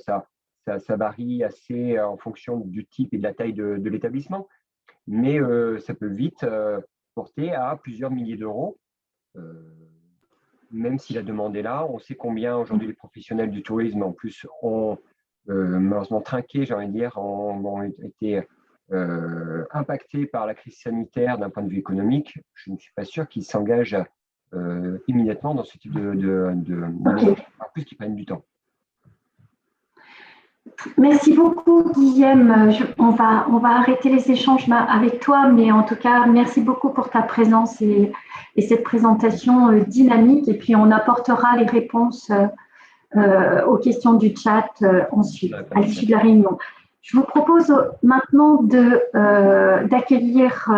varie assez en fonction du type et de la taille de l'établissement, mais ça peut vite porter à plusieurs milliers d'euros. Même si la demande est là, on sait combien aujourd'hui les professionnels du tourisme en plus ont malheureusement trinqué, j'ai envie de dire, ont été impactés par la crise sanitaire d'un point de vue économique. Je ne suis pas sûr qu'ils s'engagent immédiatement dans ce type en plus qu'ils prennent du temps. Merci beaucoup, Guillaume. On va arrêter les échanges avec toi, mais en tout cas, merci beaucoup pour ta présence et cette présentation dynamique. Et puis, on apportera les réponses aux questions du chat ensuite, à l'issue de la réunion. Je vous propose maintenant d'accueillir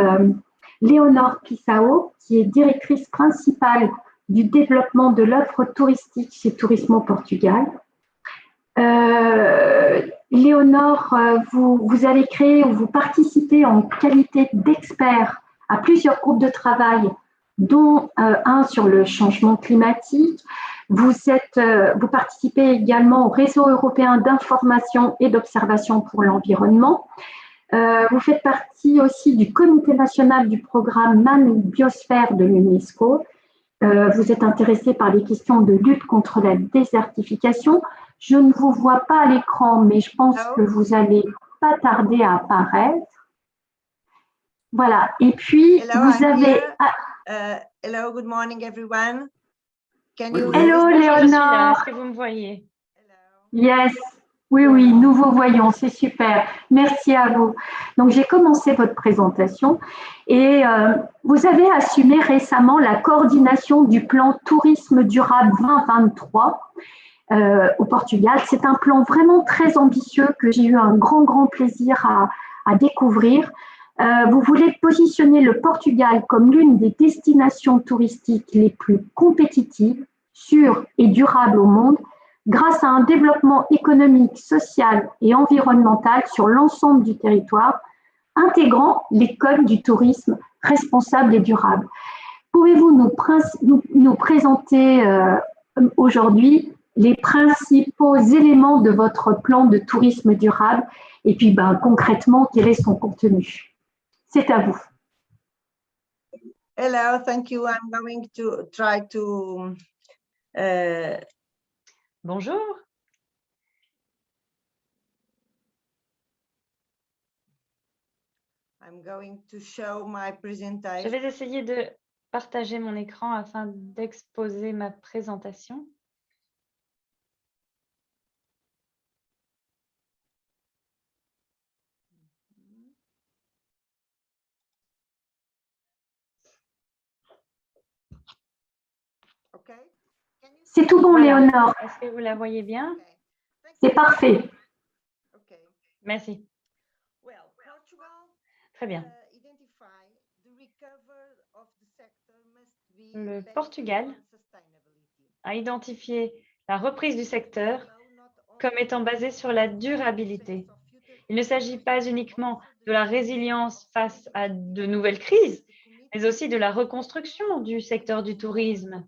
Léonore Pissao, qui est directrice principale du développement de l'offre touristique chez Tourisme au Portugal. Léonore, vous allez créer ou vous participez en qualité d'expert à plusieurs groupes de travail, dont un sur le changement climatique. Vous participez également au réseau européen d'information et d'observation pour l'environnement. Vous faites partie aussi du comité national du programme MAN Biosphère de l'UNESCO. Vous êtes intéressé par les questions de lutte contre la désertification. Je ne vous vois pas à l'écran, mais je pense que vous allez pas tarder à apparaître. Voilà. Et puis, vous avez... Hello, good morning, everyone. Hello, Bonjour, Léonore. est-ce que vous me voyez? Yes. Oui, nous vous voyons, c'est super. Merci à vous. Donc, j'ai commencé votre présentation et vous avez assumé récemment la coordination du plan Tourisme durable 2023 au Portugal. C'est un plan vraiment très ambitieux que j'ai eu un grand plaisir à découvrir. Vous voulez positionner le Portugal comme l'une des destinations touristiques les plus compétitives, sûres et durables au monde, grâce à un développement économique, social et environnemental sur l'ensemble du territoire, intégrant les codes du tourisme responsable et durable. Pouvez-vous nous présenter aujourd'hui les principaux éléments de votre plan de tourisme durable et puis concrètement, quel est son contenu? C'est à vous. Hello, thank you. I'm going to try to... Bonjour. I'm going to show my presentation. Je vais essayer de partager mon écran afin d'exposer ma présentation. Okay. C'est tout bon, Voilà. Léonore. Est-ce que vous la voyez bien? C'est parfait. Merci. Très bien. Le Portugal a identifié la reprise du secteur comme étant basée sur la durabilité. Il ne s'agit pas uniquement de la résilience face à de nouvelles crises, mais aussi de la reconstruction du secteur du tourisme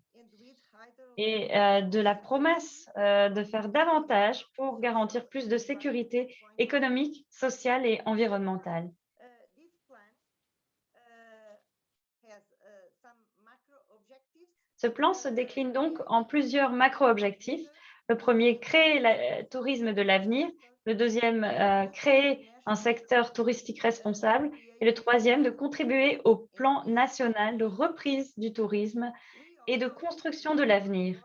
et de la promesse de faire davantage pour garantir plus de sécurité économique, sociale et environnementale. Ce plan se décline donc en plusieurs macro-objectifs. Le premier, créer le tourisme de l'avenir. Le deuxième, créer un secteur touristique responsable. Et le troisième, de contribuer au plan national de reprise du tourisme et de construction de l'avenir.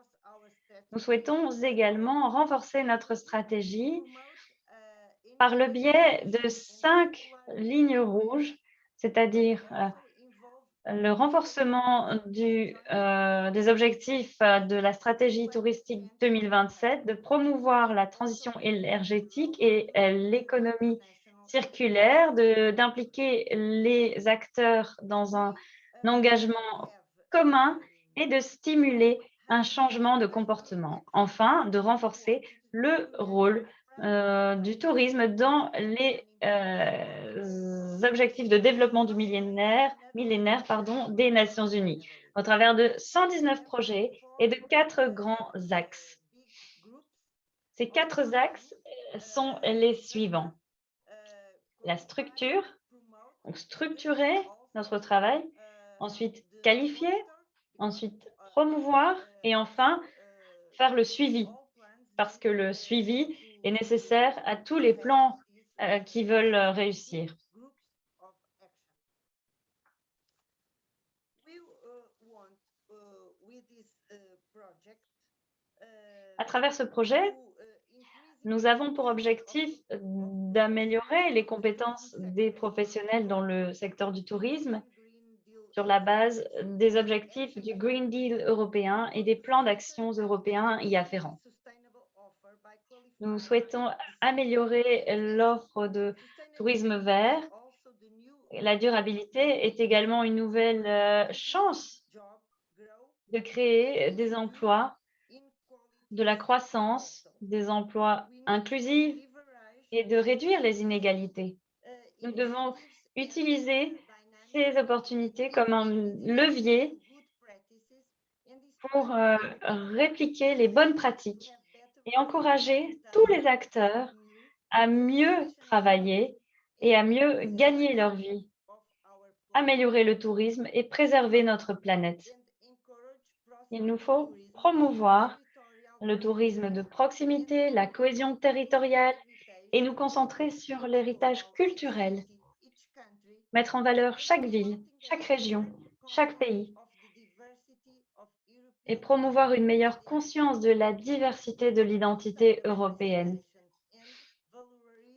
Nous souhaitons également renforcer notre stratégie par le biais de 5 lignes rouges, c'est-à-dire le renforcement des objectifs de la stratégie touristique 2027, de promouvoir la transition énergétique et l'économie circulaire, d'impliquer les acteurs dans un engagement commun et de stimuler un changement de comportement. Enfin, de renforcer le rôle du tourisme dans les objectifs de développement du millénaire des Nations Unies, au travers de 119 projets et de 4 grands axes. Ces 4 axes sont les suivants. La structure, donc structurer notre travail, ensuite qualifier, ensuite promouvoir et enfin faire le suivi, parce que le suivi est nécessaire à tous les plans qui veulent réussir. À travers ce projet, nous avons pour objectif d'améliorer les compétences des professionnels dans le secteur du tourisme sur la base des objectifs du Green Deal européen et des plans d'action européens y afférents. Nous souhaitons améliorer l'offre de tourisme vert. La durabilité est également une nouvelle chance de créer des emplois, de la croissance, des emplois inclusifs et de réduire les inégalités. Nous devons utiliser ces opportunités comme un levier pour répliquer les bonnes pratiques et encourager tous les acteurs à mieux travailler et à mieux gagner leur vie, améliorer le tourisme et préserver notre planète. Il nous faut promouvoir le tourisme de proximité, la cohésion territoriale et nous concentrer sur l'héritage culturel. Mettre en valeur chaque ville, chaque région, chaque pays et promouvoir une meilleure conscience de la diversité de l'identité européenne.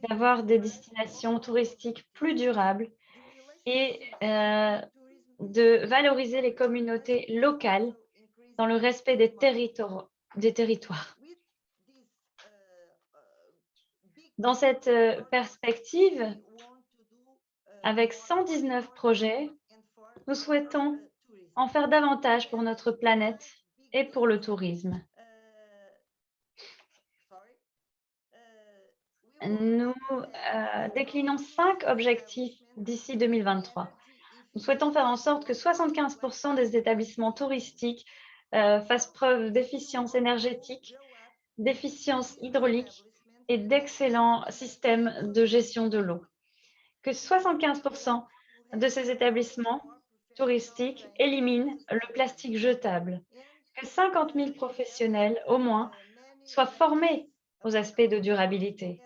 D'avoir des destinations touristiques plus durables et de valoriser les communautés locales dans le respect des territoires. Dans cette perspective, avec 119 projets, nous souhaitons en faire davantage pour notre planète et pour le tourisme. Nous déclinons 5 objectifs d'ici 2023. Nous souhaitons faire en sorte que 75% des établissements touristiques fassent preuve d'efficience énergétique, d'efficience hydraulique et d'excellents systèmes de gestion de l'eau. Que 75% de ces établissements touristiques éliminent le plastique jetable. Que 50 000 professionnels au moins soient formés aux aspects de durabilité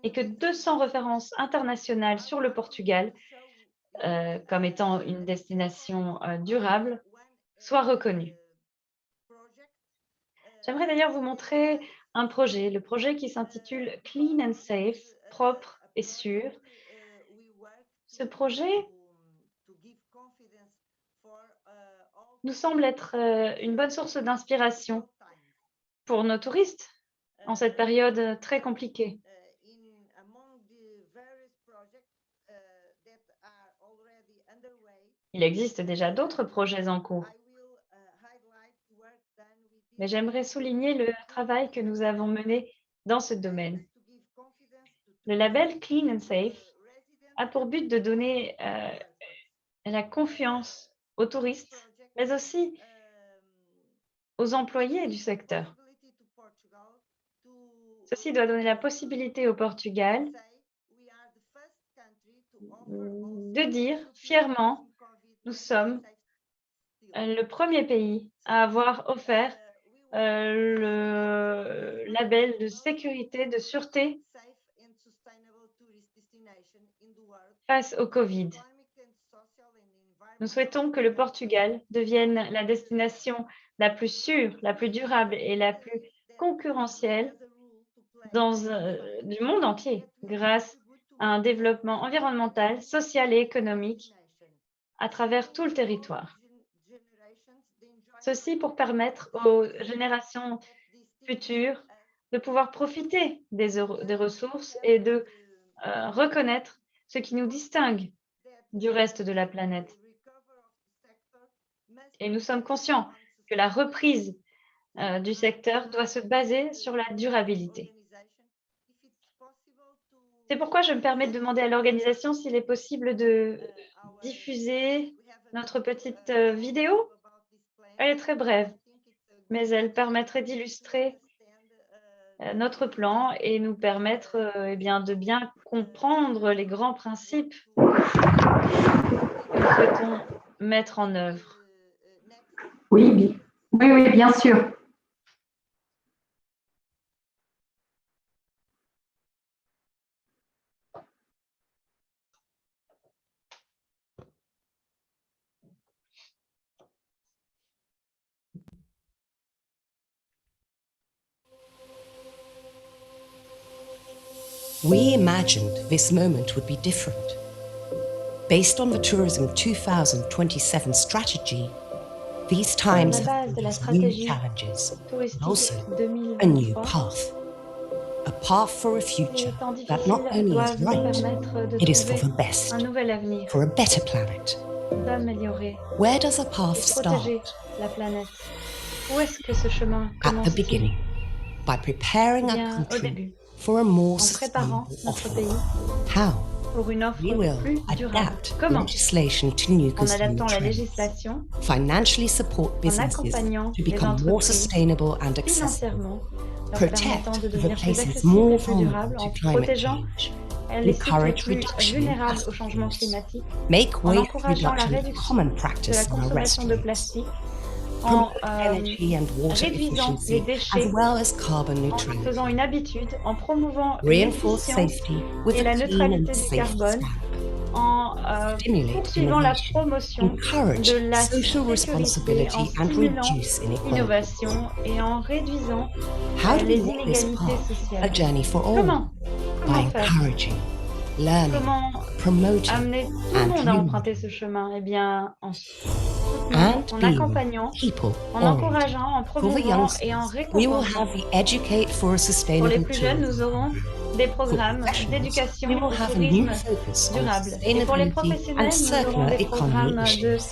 et que 200 références internationales sur le Portugal, comme étant une destination durable, soient reconnues. J'aimerais d'ailleurs vous montrer un projet, le projet qui s'intitule Clean and Safe, propre et sûr. Ce projet nous semble être une bonne source d'inspiration pour nos touristes en cette période très compliquée. Il existe déjà d'autres projets en cours, mais j'aimerais souligner le travail que nous avons mené dans ce domaine. Le label Clean and Safe a pour but de donner la confiance aux touristes, mais aussi aux employés du secteur. Ceci doit donner la possibilité au Portugal de dire fièrement, nous sommes le premier pays à avoir offert le label de sécurité, de sûreté face au Covid. Nous souhaitons que le Portugal devienne la destination la plus sûre, la plus durable et la plus concurrentielle du monde entier, grâce à un développement environnemental, social et économique à travers tout le territoire. Ceci pour permettre aux générations futures de pouvoir profiter des ressources et de reconnaître ce qui nous distingue du reste de la planète. Et nous sommes conscients que la reprise du secteur doit se baser sur la durabilité. C'est pourquoi je me permets de demander à l'organisation s'il est possible de diffuser notre petite vidéo. Elle est très brève, mais elle permettrait d'illustrer notre plan et nous permettre de bien comprendre les grands principes que nous souhaitons mettre en œuvre. Oui, bien sûr. We imagined this moment would be different. Based on the Tourism 2027 strategy, these times have base de la produced new stratégie challenges, and also touristique a new 2023, path. a path for a Les future temps that not difficiles only doivent is nous right, permettre de it is for trouver the best, un nouvel avenir, for a better planet. d'améliorer Where does a path et protéger start? la planète. Où est-ce que ce chemin At the commence-t-il? beginning, by preparing a Bien, au country début, for a more en préparant sustainable notre offering. pays How? pour une offre We will plus durable. adapt Comment? legislation to new En consumer adaptant la trends, législation, financially support en businesses accompagnant to les become more entreprises sustainable and accessible, financièrement, leur protect permettant de the devenir plus places accessibles more et plus vulnerable durables, to en climate protégeant change, les sites les encourage plus reduction in vulnérables au plastic changement use, climatique, make en waste encourageant la reduction a réduction common de la practice in our consommation de restaurants, plastique, en promote energy and water réduisant les efficiency déchets, as well as carbon en neutrality, faisant une habitude, en promouvant reinforce l'efficience safety with et a la clean neutralité and du safe carbone, stamp, en stimulate poursuivant la innovation, promotion encourage de la social sécurité, en responsibility and stimulant reduce inequality. l'innovation et en réduisant How do we les make this inégalités path a sociales. journey for all? Comment? By Comment faire? encouraging, learning, Comment promoting, amener tout le and monde à rewarding, emprunter ce chemin? Eh bien, en soutenant, and en being accompagnant, people en oriented. encourageant, en For the promouvant et en youngsters, we will récompensant. have the Educate for a Pour les Sustainable plus jeunes, nous Tourism auront program. des For programmes professionals, d'éducation we will au have a new tourisme focus on durable. Et pour les sustainability and professionnels, nous aurons circular des economy programmes de issues.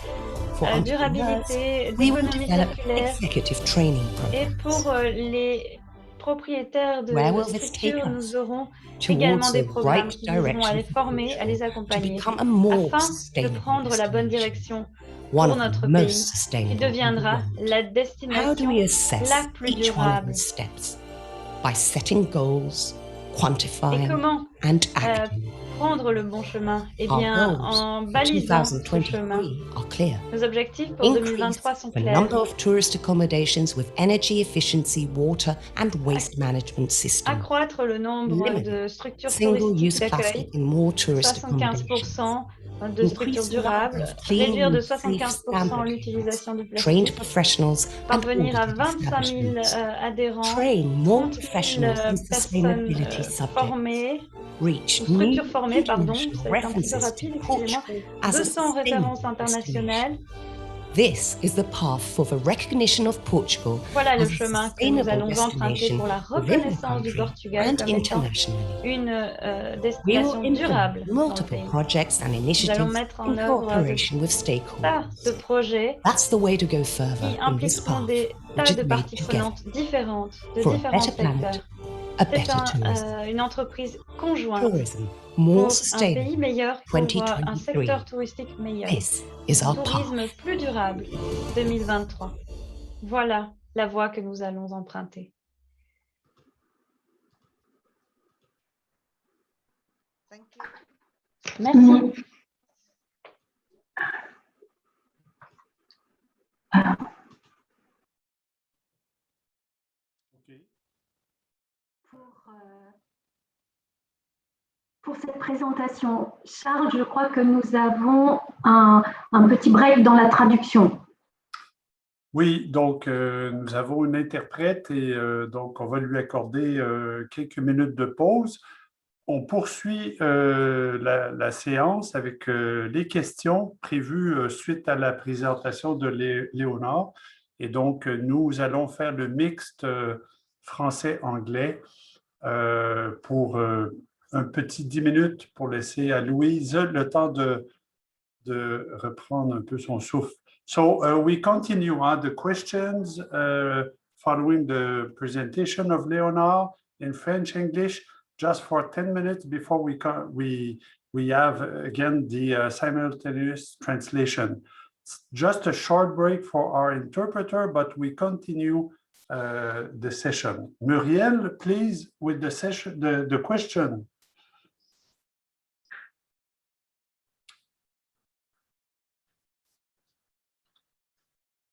For entrepreneurs, durabilité, we will d'économie develop circulaire. executive training Et programs. pour les propriétaires Where de will this take structures, us? nous aurons Towards également des the programmes right qui viseront à direction les for former, à les Portugal, to accompagner, become a more afin de sustainable prendre la bonne destination, direction one pour of the notre most pays, qui sustainable in the deviendra world. la How do destination we la assess plus each one of durable. those steps? By setting goals, Et quantifying, comment and acting. prendre le bon chemin? Eh Our bien, goals en for balisant ce chemin. 2023 are clear. Nos objectifs pour Increase 2023 sont the clairs. number of tourist accommodations with energy efficiency, water and waste management systems. Accroître le nombre Limit de structures single-use touristiques d'accueil, plastic in more tourist accommodations. 75% de structures Increase the number durables, of clean réduire de and safe 75% stamp l'utilisation du trained plastique, professionals and parvenir à audited 25 000 establishments. adhérents, Train more 30 000 professionals in personnes sustainability subjects. formées, Reach ou structures new formées, pardon, international ça a été un petit peu references rapide, to excusez-moi, Portugal as a 200 références sustainable destination. internationales. This is the path for the recognition of Portugal Voilà le as a chemin que nous sustainable allons emprunter destination pour la within the reconnaissance du country Portugal and comme étant internationally. une We will destination durable implement dans le multiple pays. projects and Nous allons initiatives mettre en in œuvre cooperation with tas stakeholders. de projets That's the way to go further qui in this impliqueront path, des tas which de is made parties together prenantes différentes, de for a différents better planet, secteurs. a C'est better tourism. une entreprise conjointe Tourism more pour un sustainable. pays meilleur, pour un 2023. secteur touristique meilleur. This is our path. Tourisme plus durable 2023. Voilà la voie que nous allons emprunter. Thank you. Merci. Pour cette présentation, Charles, je crois que nous avons un petit break dans la traduction. Oui, donc nous avons une interprète et donc on va lui accorder quelques minutes de pause. On poursuit la séance avec les questions prévues suite à la présentation de Léonard. Et donc, nous allons faire le mixte français-anglais pour un petit 10 minutes pour laisser à Louise le temps de reprendre un peu son souffle. So we continue the questions following the presentation of Léonard in French, English, just for 10 minutes before we have again the simultaneous translation. It's just a short break for our interpreter, but we continue the session. Muriel, please, with the session, the question.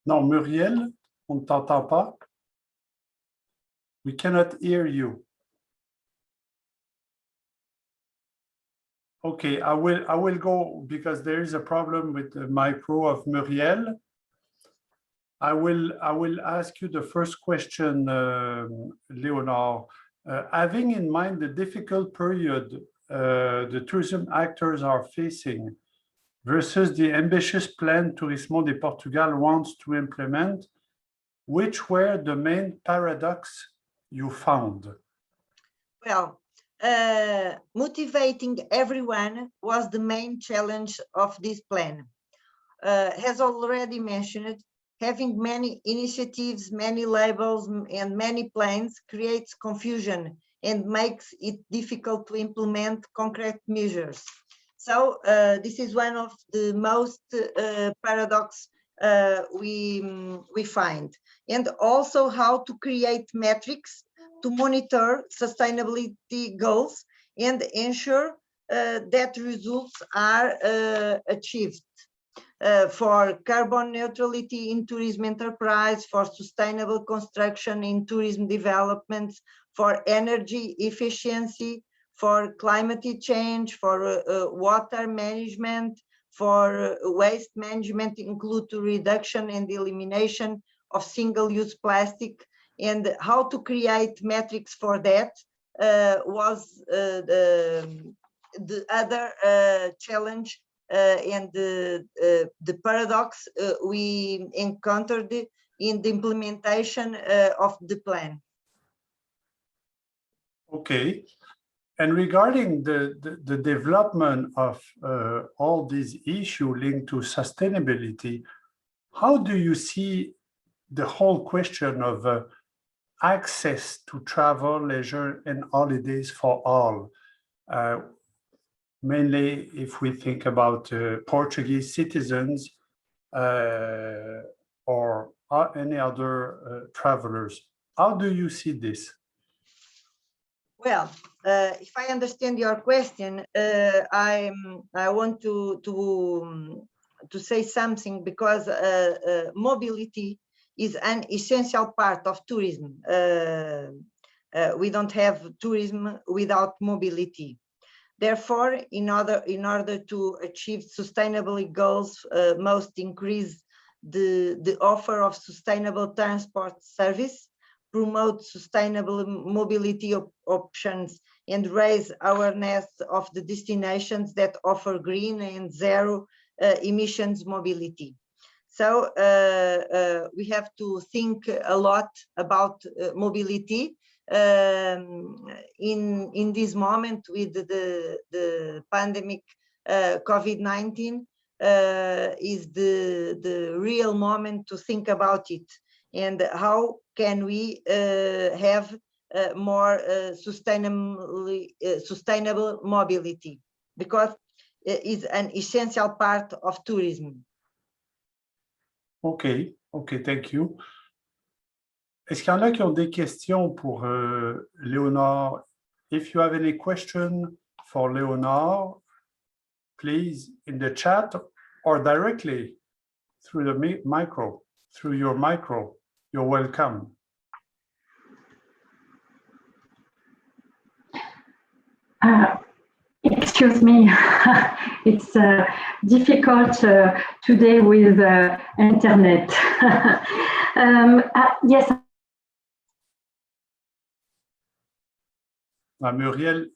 Non, Muriel, on ne t'entend pas. We cannot hear you. Okay, I will go because there is a problem with the micro of Muriel. I will ask you the first question, Léonard. Having in mind the difficult period the tourism actors are facing versus the ambitious plan Turismo de Portugal wants to implement, which were the main paradox you found? Well, motivating everyone was the main challenge of this plan. As already mentioned, having many initiatives, many labels, and many plans creates confusion and makes it difficult to implement concrete measures. So this is one of the most paradox we find. And also how to create metrics to monitor sustainability goals and ensure that results are achieved. For carbon neutrality in tourism enterprise, for sustainable construction in tourism developments, for energy efficiency, for climate change, for water management, for waste management, include to reduction and elimination of single-use plastic, and how to create metrics for that was the other challenge and the paradox we encountered in the implementation of the plan. Okay. And regarding the development of all these issues linked to sustainability, how do you see the whole question of access to travel, leisure, and holidays for all? Mainly if we think about Portuguese citizens or any other travelers. How do you see this? Well, if I understand your question, I want to say something, because mobility is an essential part of tourism. We don't have tourism without mobility. Therefore, in order to achieve sustainability goals, most increase the offer of sustainable transport service, promote sustainable mobility options, and raise awareness of the destinations that offer green and zero emissions mobility. So we have to think a lot about mobility in this moment with the pandemic COVID-19 is the real moment to think about it, and how can we have more sustainable mobility, because it is an essential part of tourism. Okay, okay, thank you. Est-ce qu'il y en a qui ont des questions pour Léonard? If you have any question for Léonard, please in the chat or directly through the micro, through your micro. You're welcome. Excuse me, it's difficult today with internet. Yes. Ah, Muriel,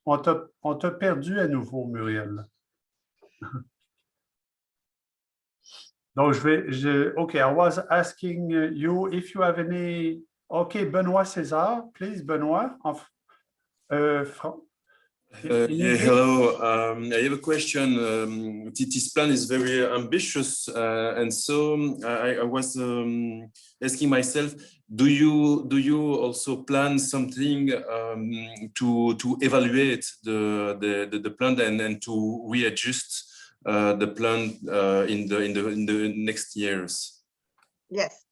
on t'a perdu à nouveau, Muriel. Donc, okay, I was asking you if you have any. Okay, Benoit César, please, Benoit. Yeah, hello. I have a question. This plan is very ambitious, and so I was asking myself, do you also plan something to evaluate the plan and to readjust the plan in the next years? Yes,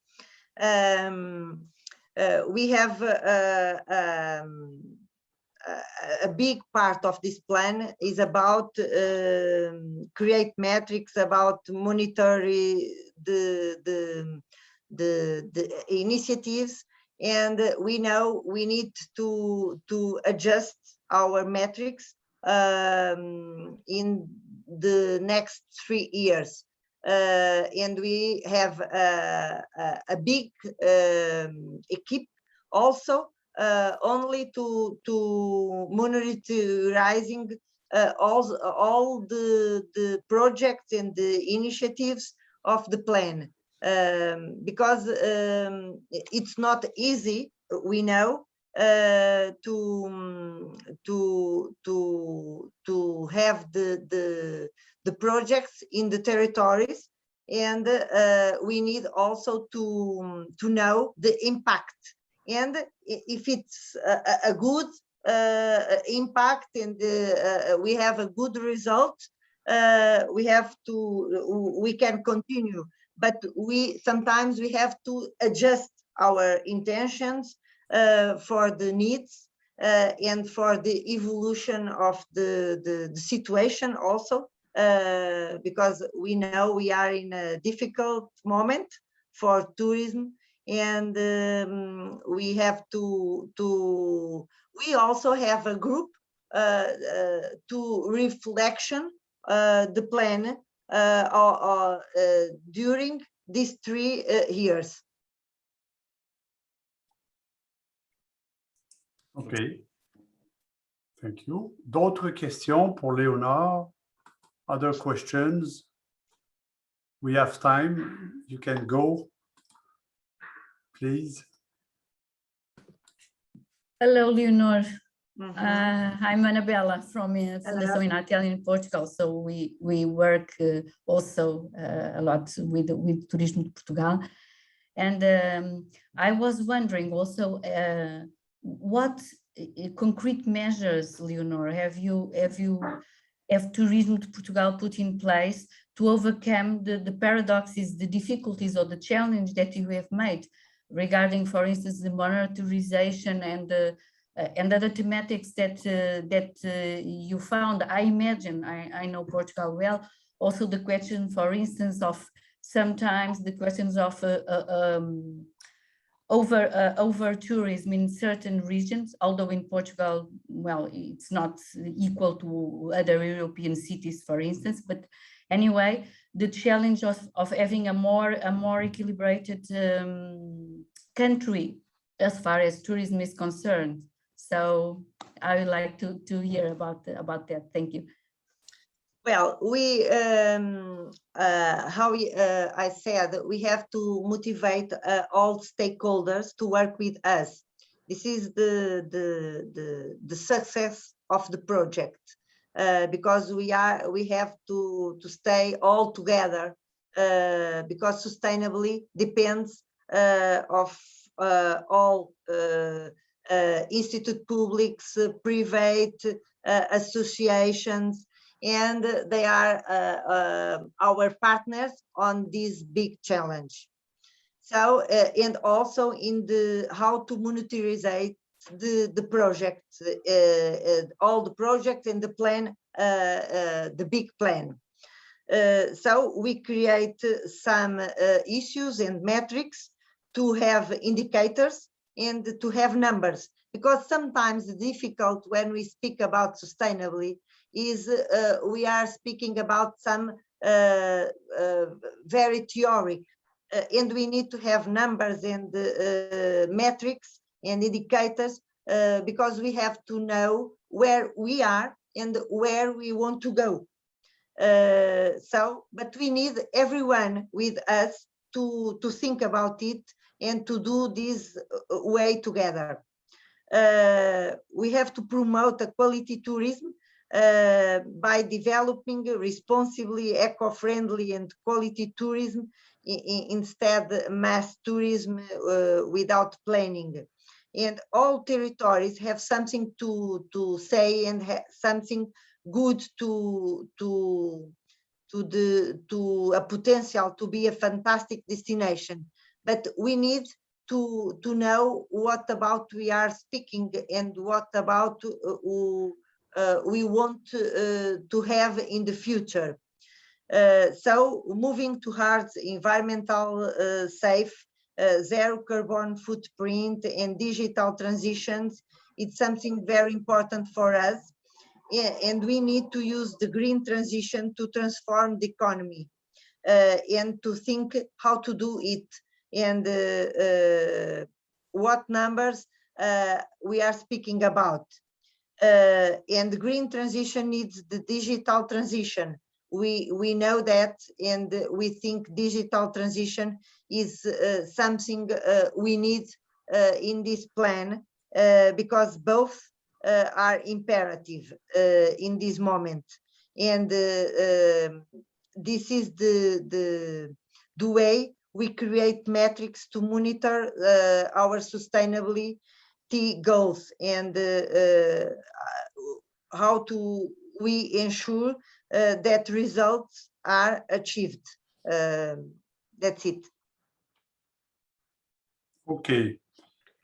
we have a big part of this plan is about create metrics, about monitoring the initiatives, and we know we need to adjust our metrics in the next 3 years, and we have a big equipe also only to monitoring all the projects and the initiatives of the plan, because it's not easy, we know, to have the projects in the territories, and we need also to know the impact, and if it's a good impact and we have a good result, we can continue, but sometimes we have to adjust our intentions for the needs and for the evolution of the situation also, because we know we are in a difficult moment for tourism, and we have we also have a group to reflection the plan during these 3 years. OK. Thank you. D'autres questions pour Léonard? Other questions? We have time. You can go, please. Hello, Leonor. I'm Anabella from Fundação Inatel in Portugal. So we work also a lot with Turismo de Portugal. And I was wondering also, what concrete measures, Leonor, have Turismo de Portugal put in place to overcome the paradoxes, the difficulties, or the challenge that you have made regarding, for instance, the monitorization and other thematics that you found? I imagine, I know Portugal well, also the question, for instance, of sometimes the questions of over tourism in certain regions, although in Portugal, well, it's not equal to other European cities, for instance, but anyway, the challenge of having a more equilibrated country as far as tourism is concerned. So I would like to hear about that. Thank you. Well, I said, we have to motivate all stakeholders to work with us. This is the success of the project, because we have to stay all together, because sustainably depends of all institute publics, private associations, and they are our partners on this big challenge. So, and also in how to monetize the project, all the projects and the plan, the big plan. So we create some issues and metrics to have indicators and to have numbers, because sometimes the difficult when we speak about sustainably is we are speaking about some very theory, and we need to have numbers and metrics and indicators, because we have to know where we are and where we want to go. But we need everyone with us to think about it and to do this way together. We have to promote a quality tourism by developing responsibly eco-friendly and quality tourism instead mass tourism without planning. And all territories have something to say and something good to a potential to be a fantastic destination. But we need to know what about we are speaking and what about we want to have in the future. So moving towards environmental safe, zero carbon footprint and digital transitions, it's something very important for us. And we need to use the green transition to transform the economy and to think how to do it and what numbers we are speaking about. And the green transition needs the digital transition. We know that, and we think digital transition is something we need in this plan, because both are imperative in this moment. And this is the way we create metrics to monitor our sustainability goals, and how we ensure that results are achieved. That's it. Okay.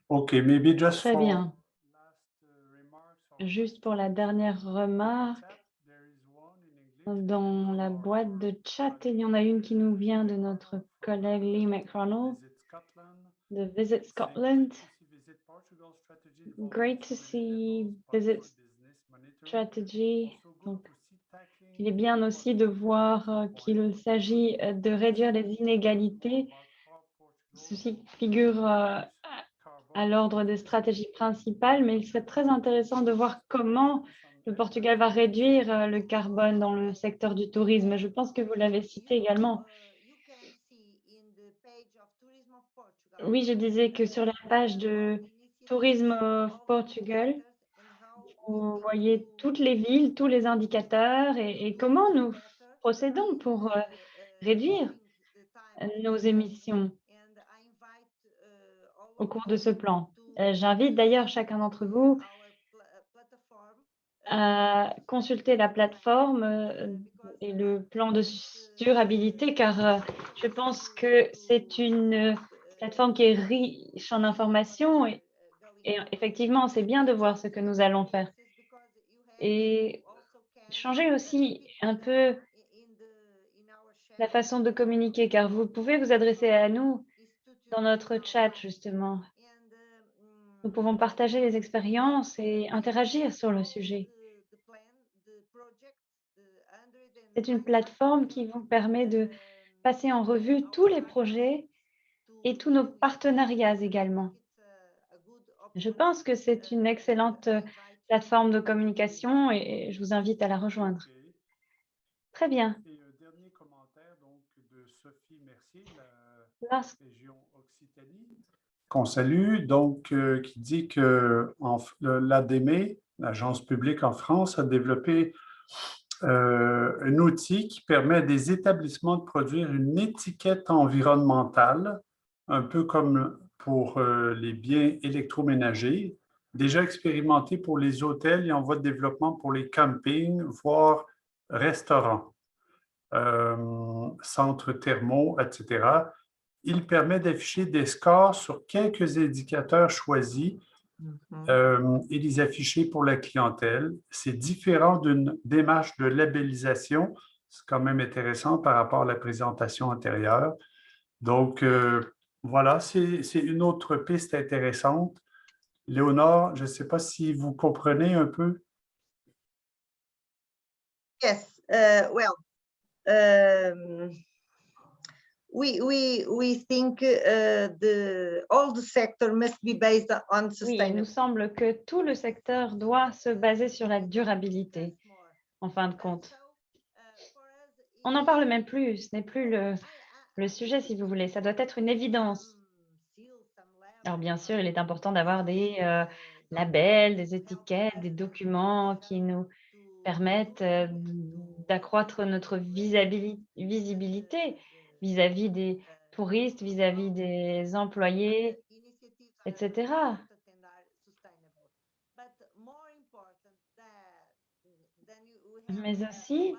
Okay, maybe just Très for bien. last remarks on Juste pour la dernière remarque, chat, there is one in English dans la boîte de chat, il y en a une qui nous vient de notre collègue Lee McRonald Visit Scotland. de Visit Saying, Scotland. great to see Visit Portugal strategy involving Great to so many see levels, Visit possible business monitoring. Strategy. Also good Donc, to see tackling il est bien aussi de voir qu'il s'agit de réduire les inégalités. Ceci figure à l'ordre des stratégies principales, mais il serait très intéressant de voir comment le Portugal va réduire le carbone dans le secteur du tourisme. Je pense que vous l'avez cité également. Oui, je disais que sur la page de Tourisme of Portugal, vous voyez toutes les villes, tous les indicateurs et comment nous procédons pour réduire nos émissions au cours de ce plan. J'invite d'ailleurs chacun d'entre vous à consulter la plateforme et le plan de durabilité, car je pense que c'est une plateforme qui est riche en informations et effectivement, c'est bien de voir ce que nous allons faire. Et changer aussi un peu la façon de communiquer, car vous pouvez vous adresser à nous dans notre chat, justement. Nous pouvons partager les expériences et interagir sur le sujet. C'est une plateforme qui vous permet de passer en revue tous les projets et tous nos partenariats également. Je pense que c'est une excellente plateforme de communication et je vous invite à la rejoindre. Okay. Très bien. Et dernier commentaire donc de Sophie Mercier, la Last- région Occitanie, qu'on salue, donc qui dit que l'ADME, l'Agence publique en France, a développé un outil qui permet à des établissements de produire une étiquette environnementale, un peu comme pour les biens électroménagers, déjà expérimenté pour les hôtels et en voie de développement pour les campings, voire restaurants, centres thermaux, etc. Il permet d'afficher des scores sur quelques indicateurs choisis et les afficher pour la clientèle. C'est différent d'une démarche de labellisation. C'est quand même intéressant par rapport à la présentation antérieure. Donc, voilà, c'est une autre piste intéressante. Léonore, je ne sais pas si vous comprenez un peu. Yes, well, we think all the sector must be based on Oui, il nous sustainability. semble que tout le secteur doit se baser sur la durabilité, en fin de compte. On n'en parle même plus, ce n'est plus le sujet, si vous voulez, ça doit être une évidence. Alors bien sûr, il est important d'avoir des labels, des étiquettes, des documents qui nous permettent d'accroître notre visibilité vis-à-vis des touristes, vis-à-vis des employés, etc. Mais aussi,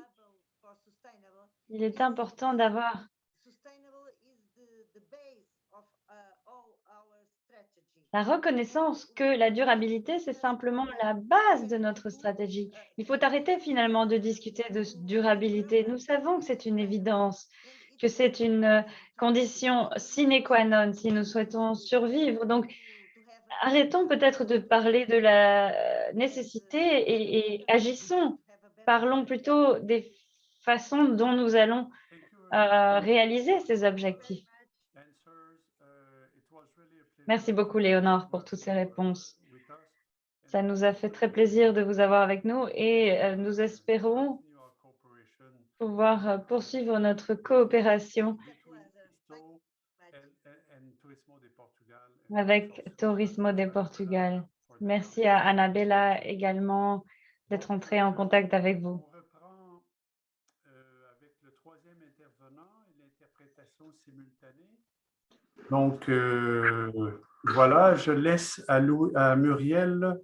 il est important d'avoir la reconnaissance que la durabilité, c'est simplement la base de notre stratégie. Il faut arrêter finalement de discuter de durabilité. Nous savons que c'est une évidence, que c'est une condition sine qua non si nous souhaitons survivre. Donc, arrêtons peut-être de parler de la nécessité et agissons. Parlons plutôt des façons dont nous allons réaliser ces objectifs. Merci beaucoup, Léonore, pour toutes ces réponses. Ça nous a fait très plaisir de vous avoir avec nous et nous espérons pouvoir poursuivre notre coopération avec Tourismo de Portugal. Merci à Annabella également d'être entrée en contact avec vous. On reprend avec le troisième intervenant et l'interprétation simultanée. Donc, voilà, je laisse à Muriel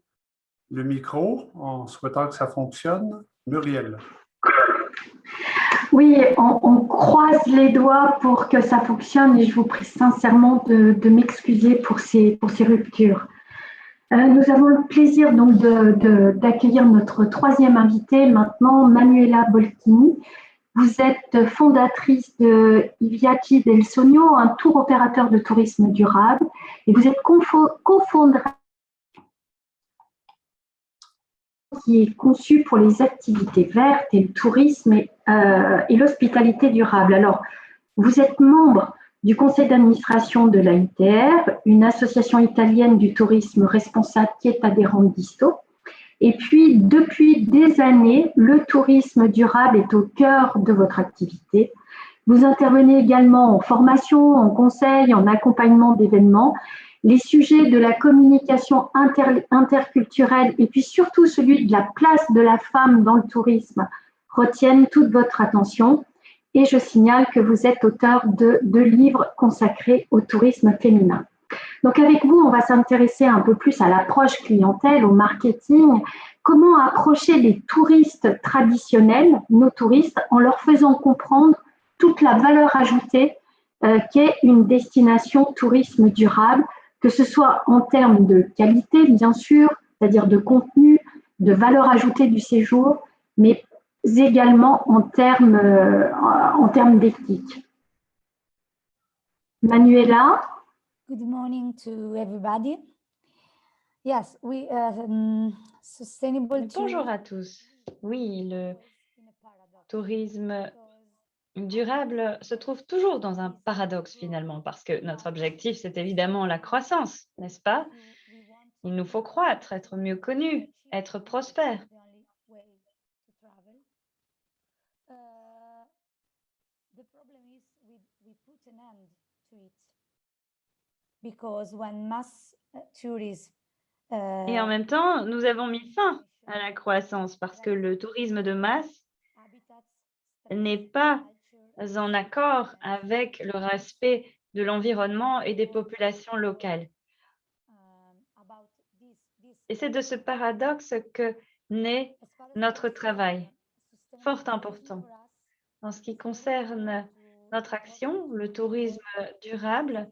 le micro en souhaitant que ça fonctionne. Muriel. Oui, on croise les doigts pour que ça fonctionne et je vous prie sincèrement de m'excuser pour ces ruptures. Nous avons le plaisir donc d'accueillir notre troisième invitée maintenant, Manuela Bolchini. Vous êtes fondatrice de Viaggi del Sogno, un tour opérateur de tourisme durable, et vous êtes cofondatrice qui est conçu pour les activités vertes et le tourisme et l'hospitalité durable. Alors, vous êtes membre du conseil d'administration de l'AITR, une association italienne du tourisme responsable qui est adhérente d'ISTO. Et puis, depuis des années, le tourisme durable est au cœur de votre activité. Vous intervenez également en formation, en conseil, en accompagnement d'événements. Les sujets de la communication interculturelle et puis surtout celui de la place de la femme dans le tourisme retiennent toute votre attention. Et je signale que vous êtes auteur de 2 livres consacrés au tourisme féminin. Donc avec vous, on va s'intéresser un peu plus à l'approche clientèle, au marketing, comment approcher les touristes traditionnels, nos touristes, en leur faisant comprendre toute la valeur ajoutée qu'est une destination tourisme durable, que ce soit en termes de qualité, bien sûr, c'est-à-dire de contenu, de valeur ajoutée du séjour, mais également en termes d'éthique. Manuela. Good morning to everybody. Yes, sustainable Bonjour à tous. Oui, le tourisme durable se trouve toujours dans un paradoxe finalement, parce que notre objectif, c'est évidemment la croissance, n'est-ce pas? Il nous faut croître, être mieux connus, être prospères. Et en même temps, nous avons mis fin à la croissance parce que le tourisme de masse n'est pas en accord avec le respect de l'environnement et des populations locales. Et c'est de ce paradoxe que naît notre travail, fort important. En ce qui concerne notre action, le tourisme durable,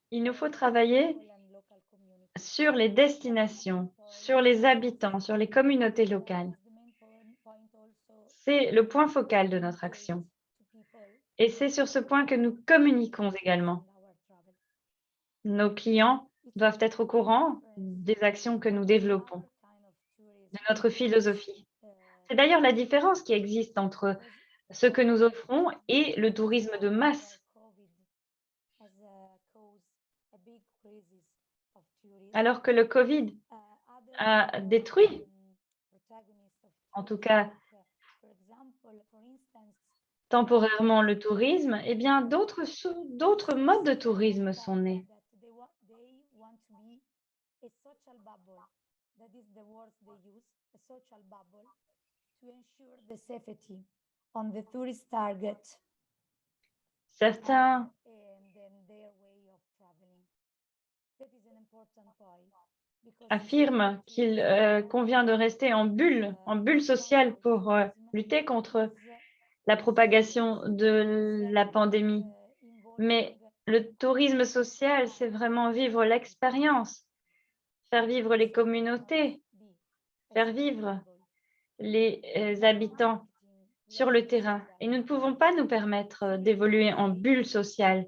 il nous faut travailler sur les destinations, sur les habitants, sur les communautés locales. C'est le point focal de notre action. Et c'est sur ce point que nous communiquons également. Nos clients doivent être au courant des actions que nous développons, de notre philosophie. C'est d'ailleurs la différence qui existe entre ce que nous offrons et le tourisme de masse. Alors que le Covid a détruit, en tout cas temporairement, le tourisme, eh bien d'autres modes de tourisme sont nés. Certains affirment qu'il convient de rester en bulle sociale pour lutter contre la propagation de la pandémie. Mais le tourisme social, c'est vraiment vivre l'expérience, faire vivre les communautés, faire vivre les habitants sur le terrain. Et nous ne pouvons pas nous permettre d'évoluer en bulle sociale.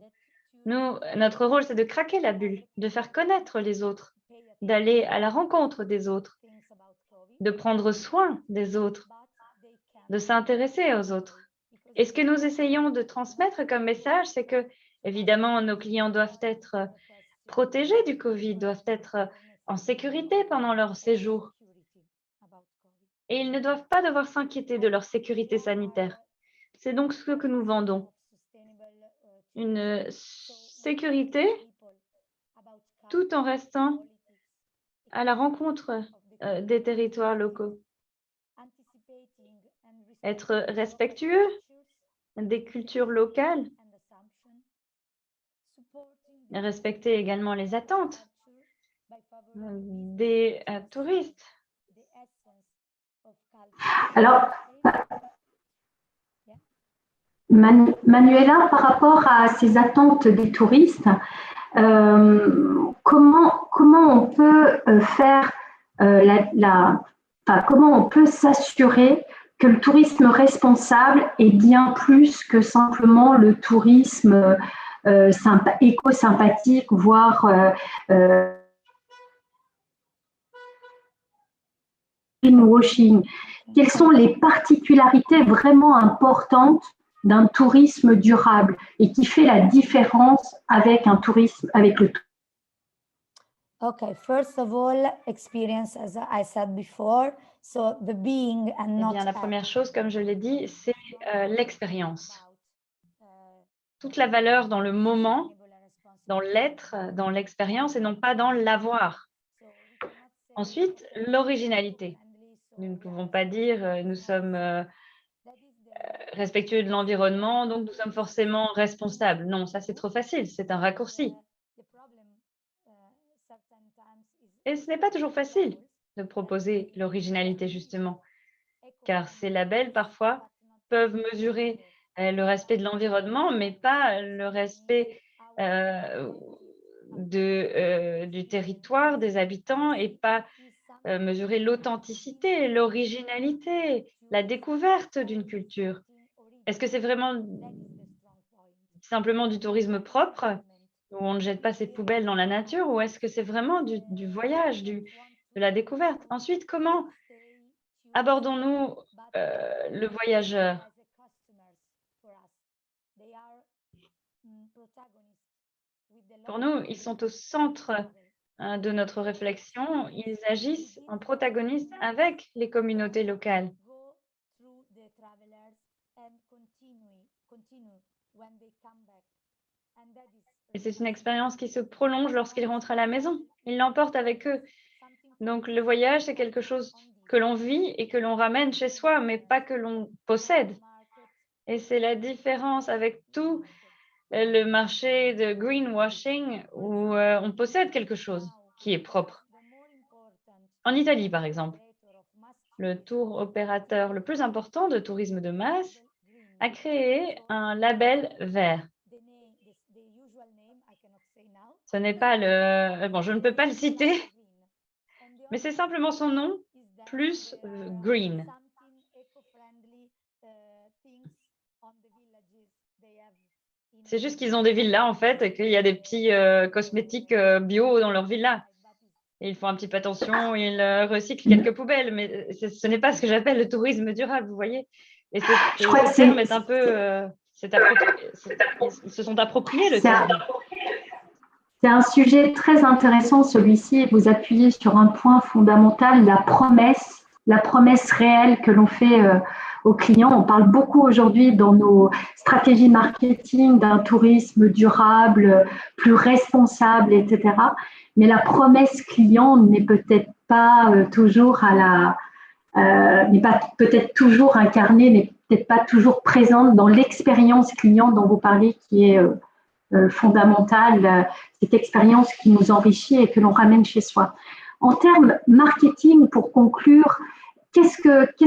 Notre rôle, c'est de craquer la bulle, de faire connaître les autres, d'aller à la rencontre des autres, de prendre soin des autres, de s'intéresser aux autres. Et ce que nous essayons de transmettre comme message, c'est que, évidemment, nos clients doivent être protégés du Covid, doivent être en sécurité pendant leur séjour. Et ils ne doivent pas devoir s'inquiéter de leur sécurité sanitaire. C'est donc ce que nous vendons. Une sécurité tout en restant à la rencontre des territoires locaux. Être respectueux des cultures locales, respecter également les attentes des touristes. Alors, Manuela, par rapport à ces attentes des touristes, comment on peut faire comment on peut s'assurer que le tourisme responsable est bien plus que simplement le tourisme éco-sympathique, voire greenwashing. Quelles sont les particularités vraiment importantes d'un tourisme durable et qui fait la différence avec un tourisme, avec le tourisme? Okay, first of all, experience, as I said before, so the being and Eh not bien, la première chose, comme je l'ai dit, c'est l'expérience. Toute la valeur dans le moment, dans l'être, dans l'expérience et non pas dans l'avoir. Ensuite, l'originalité. Nous ne pouvons pas dire nous sommes respectueux de l'environnement, donc nous sommes forcément responsables. Non, ça c'est trop facile, c'est un raccourci. Et ce n'est pas toujours facile de proposer l'originalité, justement, car ces labels, parfois, peuvent mesurer le respect de l'environnement, mais pas le respect du territoire, des habitants, et pas mesurer l'authenticité, l'originalité, la découverte d'une culture. Est-ce que c'est vraiment simplement du tourisme propre, où on ne jette pas ses poubelles dans la nature, ou est-ce que c'est vraiment du voyage, de la découverte? Ensuite, comment abordons-nous le voyageur? Pour nous, ils sont au centre de notre réflexion. Ils agissent en protagonistes avec les communautés locales. Et c'est une expérience qui se prolonge lorsqu'ils rentrent à la maison. Ils l'emportent avec eux. Donc, le voyage, c'est quelque chose que l'on vit et que l'on ramène chez soi, mais pas que l'on possède. Et c'est la différence avec tout le marché de greenwashing où on possède quelque chose qui est propre. En Italie, par exemple, le tour opérateur le plus important de tourisme de masse a créé un label vert. Ce n'est pas le... Bon, je ne peux pas le citer, mais c'est simplement son nom plus green. C'est juste qu'ils ont des villas, en fait, et qu'il y a des petits cosmétiques bio dans leurs villas. Et ils font un petit peu attention, ils recyclent quelques poubelles, mais ce n'est pas ce que j'appelle le tourisme durable, vous voyez. Et ce terme est un peu... ils se sont appropriés le terme. C'est un sujet très intéressant, celui-ci, et vous appuyez sur un point fondamental, la promesse réelle que l'on fait aux clients. On parle beaucoup aujourd'hui dans nos stratégies marketing d'un tourisme durable, plus responsable, etc. Mais la promesse client n'est peut-être pas toujours n'est pas peut-être toujours incarnée, n'est peut-être pas toujours présente dans l'expérience client dont vous parlez, qui est fondamentale, cette expérience qui nous enrichit et que l'on ramène chez soi. En termes marketing, pour conclure, qu'est-ce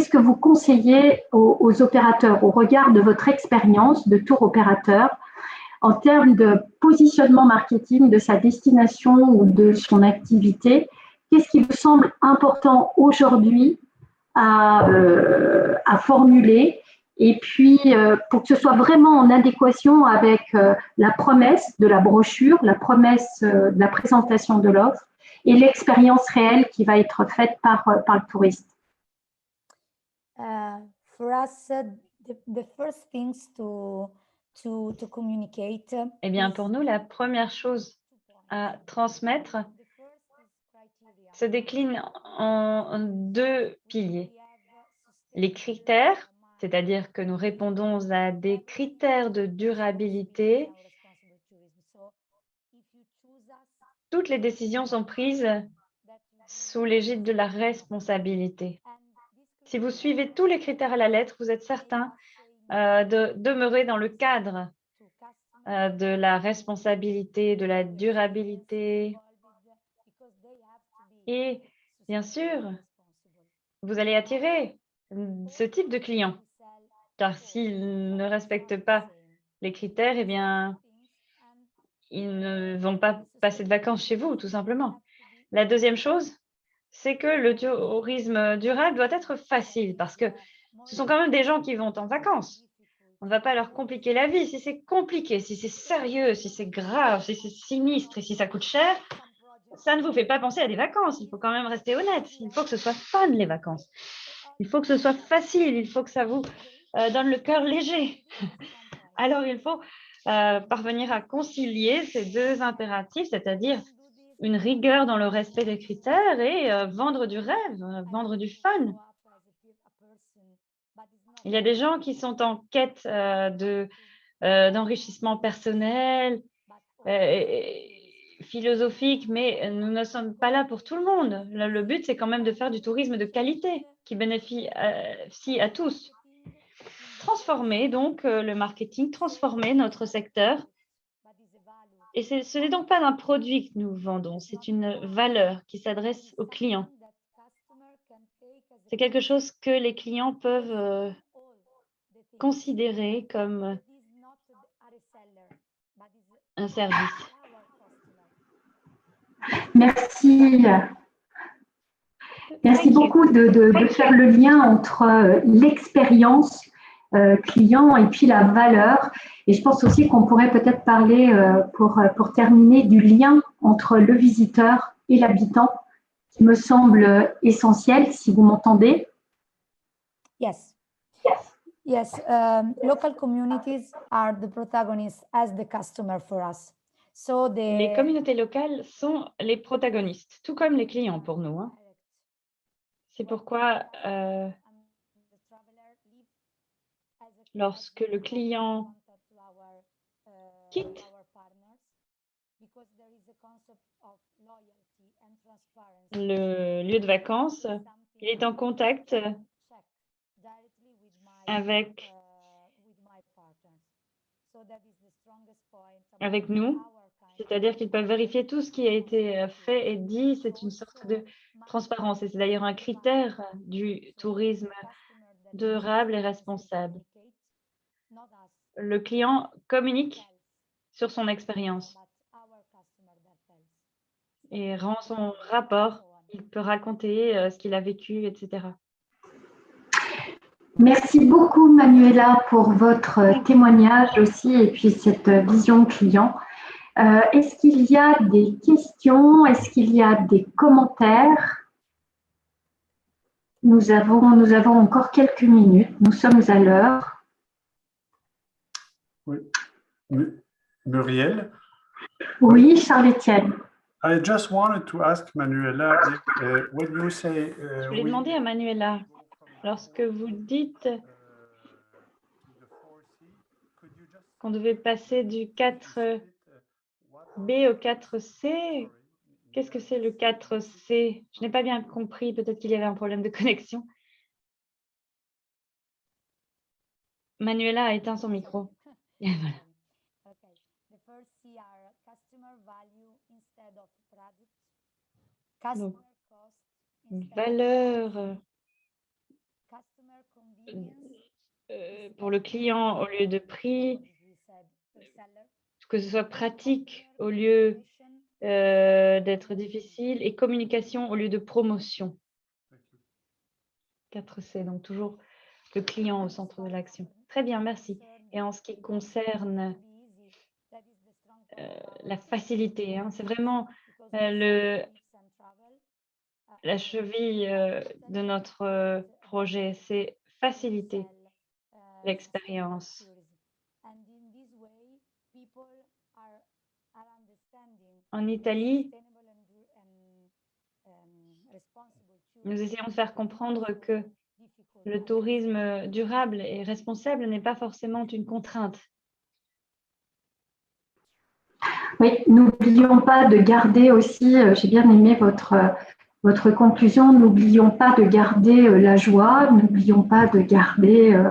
que vous conseillez aux opérateurs au regard de votre expérience de tour opérateur en termes de positionnement marketing de sa destination ou de son activité? Qu'est-ce qui vous semble important aujourd'hui à formuler? Et puis, pour que ce soit vraiment en adéquation avec la promesse de la brochure, la promesse de la présentation de l'offre et l'expérience réelle qui va être faite par le touriste. For us, the first things to communicate. Eh bien, pour nous, la première chose à transmettre se décline en deux piliers. Les critères, c'est-à-dire que nous répondons à des critères de durabilité. Toutes les décisions sont prises sous l'égide de la responsabilité. Si vous suivez tous les critères à la lettre, vous êtes certain de demeurer dans le cadre de la responsabilité, de la durabilité. Et bien sûr, vous allez attirer ce type de clients, car s'ils ne respectent pas les critères, eh bien, ils ne vont pas passer de vacances chez vous, tout simplement. La deuxième chose, c'est que le tourisme durable doit être facile, parce que ce sont quand même des gens qui vont en vacances. On ne va pas leur compliquer la vie. Si c'est compliqué, si c'est sérieux, si c'est grave, si c'est sinistre et si ça coûte cher, ça ne vous fait pas penser à des vacances. Il faut quand même rester honnête. Il faut que ce soit fun, les vacances. Il faut que ce soit facile. Il faut que ça vous donne le cœur léger. Alors, il faut parvenir à concilier ces deux impératifs, c'est-à-dire une rigueur dans le respect des critères et vendre du rêve, vendre du fun. Il y a des gens qui sont en quête d'enrichissement personnel, philosophique, mais nous ne sommes pas là pour tout le monde. Le but, c'est quand même de faire du tourisme de qualité qui bénéficie à tous. Transformer donc le marketing, transformer notre secteur. Et ce n'est donc pas un produit que nous vendons, c'est une valeur qui s'adresse aux clients. C'est quelque chose que les clients peuvent considérer comme un service. Merci. Merci beaucoup de faire le lien entre l'expérience client et puis la valeur. Et je pense aussi qu'on pourrait peut-être parler, pour terminer, du lien entre le visiteur et l'habitant, qui me semble essentiel, si vous m'entendez. Yes. Yes, local communities are the protagonists as the customer for us. So Les communautés locales sont les protagonistes, tout comme les clients pour nous. Hein. C'est pourquoi lorsque le client quitte le lieu de vacances, il est en contact avec nous, c'est-à-dire qu'ils peuvent vérifier tout ce qui a été fait et dit. C'est une sorte de transparence et c'est d'ailleurs un critère du tourisme durable et responsable. Le client communique sur son expérience et rend son rapport. Il peut raconter ce qu'il a vécu, etc. Merci beaucoup, Manuela, pour votre témoignage aussi et puis cette vision client. Est-ce qu'il y a des questions? Est-ce qu'il y a des commentaires? Nous avons encore quelques minutes. Nous sommes à l'heure. Oui. Muriel? Oui, Charles-Étienne. I just wanted to ask Manuela, when you say... Je voulais demander à Manuela, lorsque vous dites qu'on devait passer du 4B au 4C, qu'est-ce que c'est le 4C? Je n'ai pas bien compris, peut-être qu'il y avait un problème de connexion. Manuela a éteint son micro. Voilà. Donc, valeur pour le client au lieu de prix, que ce soit pratique au lieu d'être difficile, et communication au lieu de promotion. 4C, donc toujours le client au centre de l'action. Très bien, merci. Et en ce qui concerne la facilité, hein, c'est vraiment la cheville de notre projet, c'est faciliter l'expérience. En Italie, nous essayons de faire comprendre que le tourisme durable et responsable n'est pas forcément une contrainte. Oui, n'oublions pas de garder aussi, j'ai bien aimé votre votre conclusion. N'oublions pas de garder la joie, n'oublions pas de garder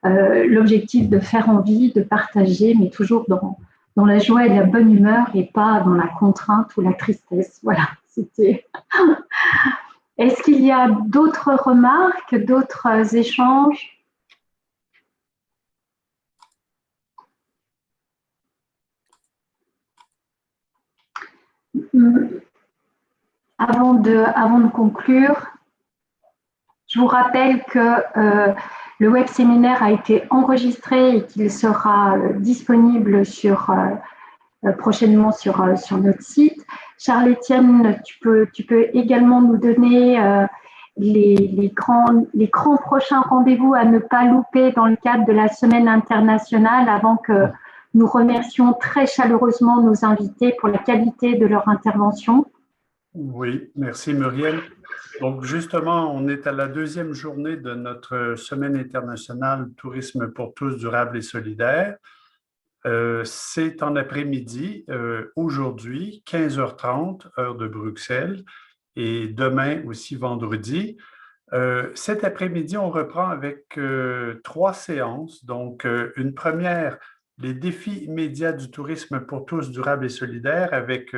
l'objectif de faire envie, de partager, mais toujours dans la joie et la bonne humeur et pas dans la contrainte ou la tristesse. Voilà, c'était... Est-ce qu'il y a d'autres remarques, d'autres échanges? Avant de conclure, je vous rappelle que le web séminaire a été enregistré et qu'il sera disponible prochainement sur notre site. Charles-Étienne, tu peux également nous donner les grands prochains rendez-vous à ne pas louper dans le cadre de la semaine internationale avant que nous remercions très chaleureusement nos invités pour la qualité de leur intervention. Oui, merci Muriel. Donc justement, on est à la deuxième journée de notre semaine internationale Tourisme pour tous, durable et solidaire. C'est en après-midi, aujourd'hui, 15h30, heure de Bruxelles, et demain aussi vendredi. Cet après-midi, on reprend avec 3 séances. Donc, une première, les défis immédiats du tourisme pour tous, durable et solidaire, avec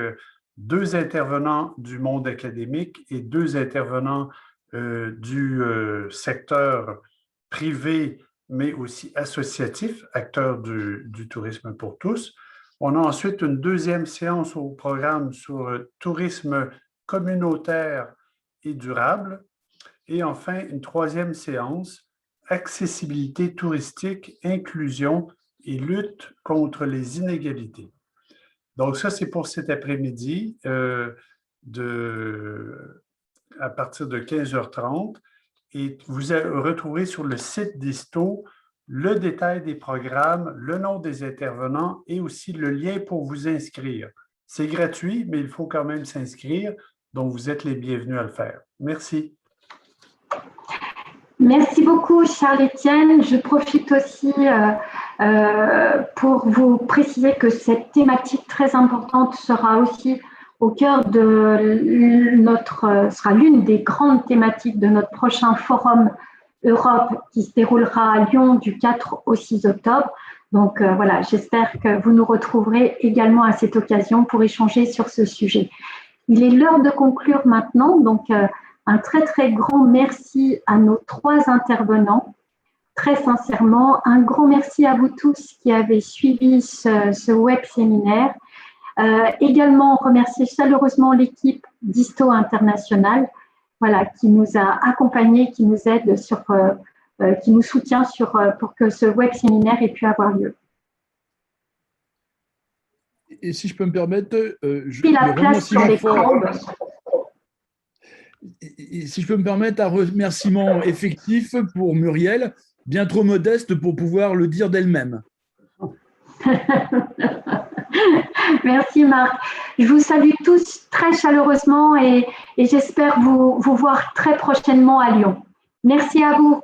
2 intervenants du monde académique et 2 intervenants du secteur privé, mais aussi associatif, acteurs du tourisme pour tous. On a ensuite une deuxième séance au programme sur tourisme communautaire et durable. Et enfin, une troisième séance, accessibilité touristique, inclusion et lutte contre les inégalités. Donc ça, c'est pour cet après-midi à partir de 15h30. Et vous retrouverez sur le site d'ISTO le détail des programmes, le nom des intervenants et aussi le lien pour vous inscrire. C'est gratuit, mais il faut quand même s'inscrire, donc vous êtes les bienvenus à le faire. Merci. Merci beaucoup, Charles-Étienne. Je profite aussi pour vous préciser que cette thématique très importante sera aussi au cœur sera l'une des grandes thématiques de notre prochain forum Europe qui se déroulera à Lyon du 4 au 6 octobre. Donc voilà, j'espère que vous nous retrouverez également à cette occasion pour échanger sur ce sujet. Il est l'heure de conclure maintenant, donc un très très grand merci à nos 3 intervenants. Très sincèrement, un grand merci à vous tous qui avez suivi ce web séminaire. Également remercier chaleureusement l'équipe d'ISTO International, voilà, qui nous a accompagnés, qui nous aide qui nous soutient pour que ce web séminaire ait pu avoir lieu. Et si je peux me permettre, si je peux me permettre un remerciement effectif pour Muriel, bien trop modeste pour pouvoir le dire d'elle-même. Merci Marc. Je vous salue tous très chaleureusement et j'espère vous voir très prochainement à Lyon. Merci à vous.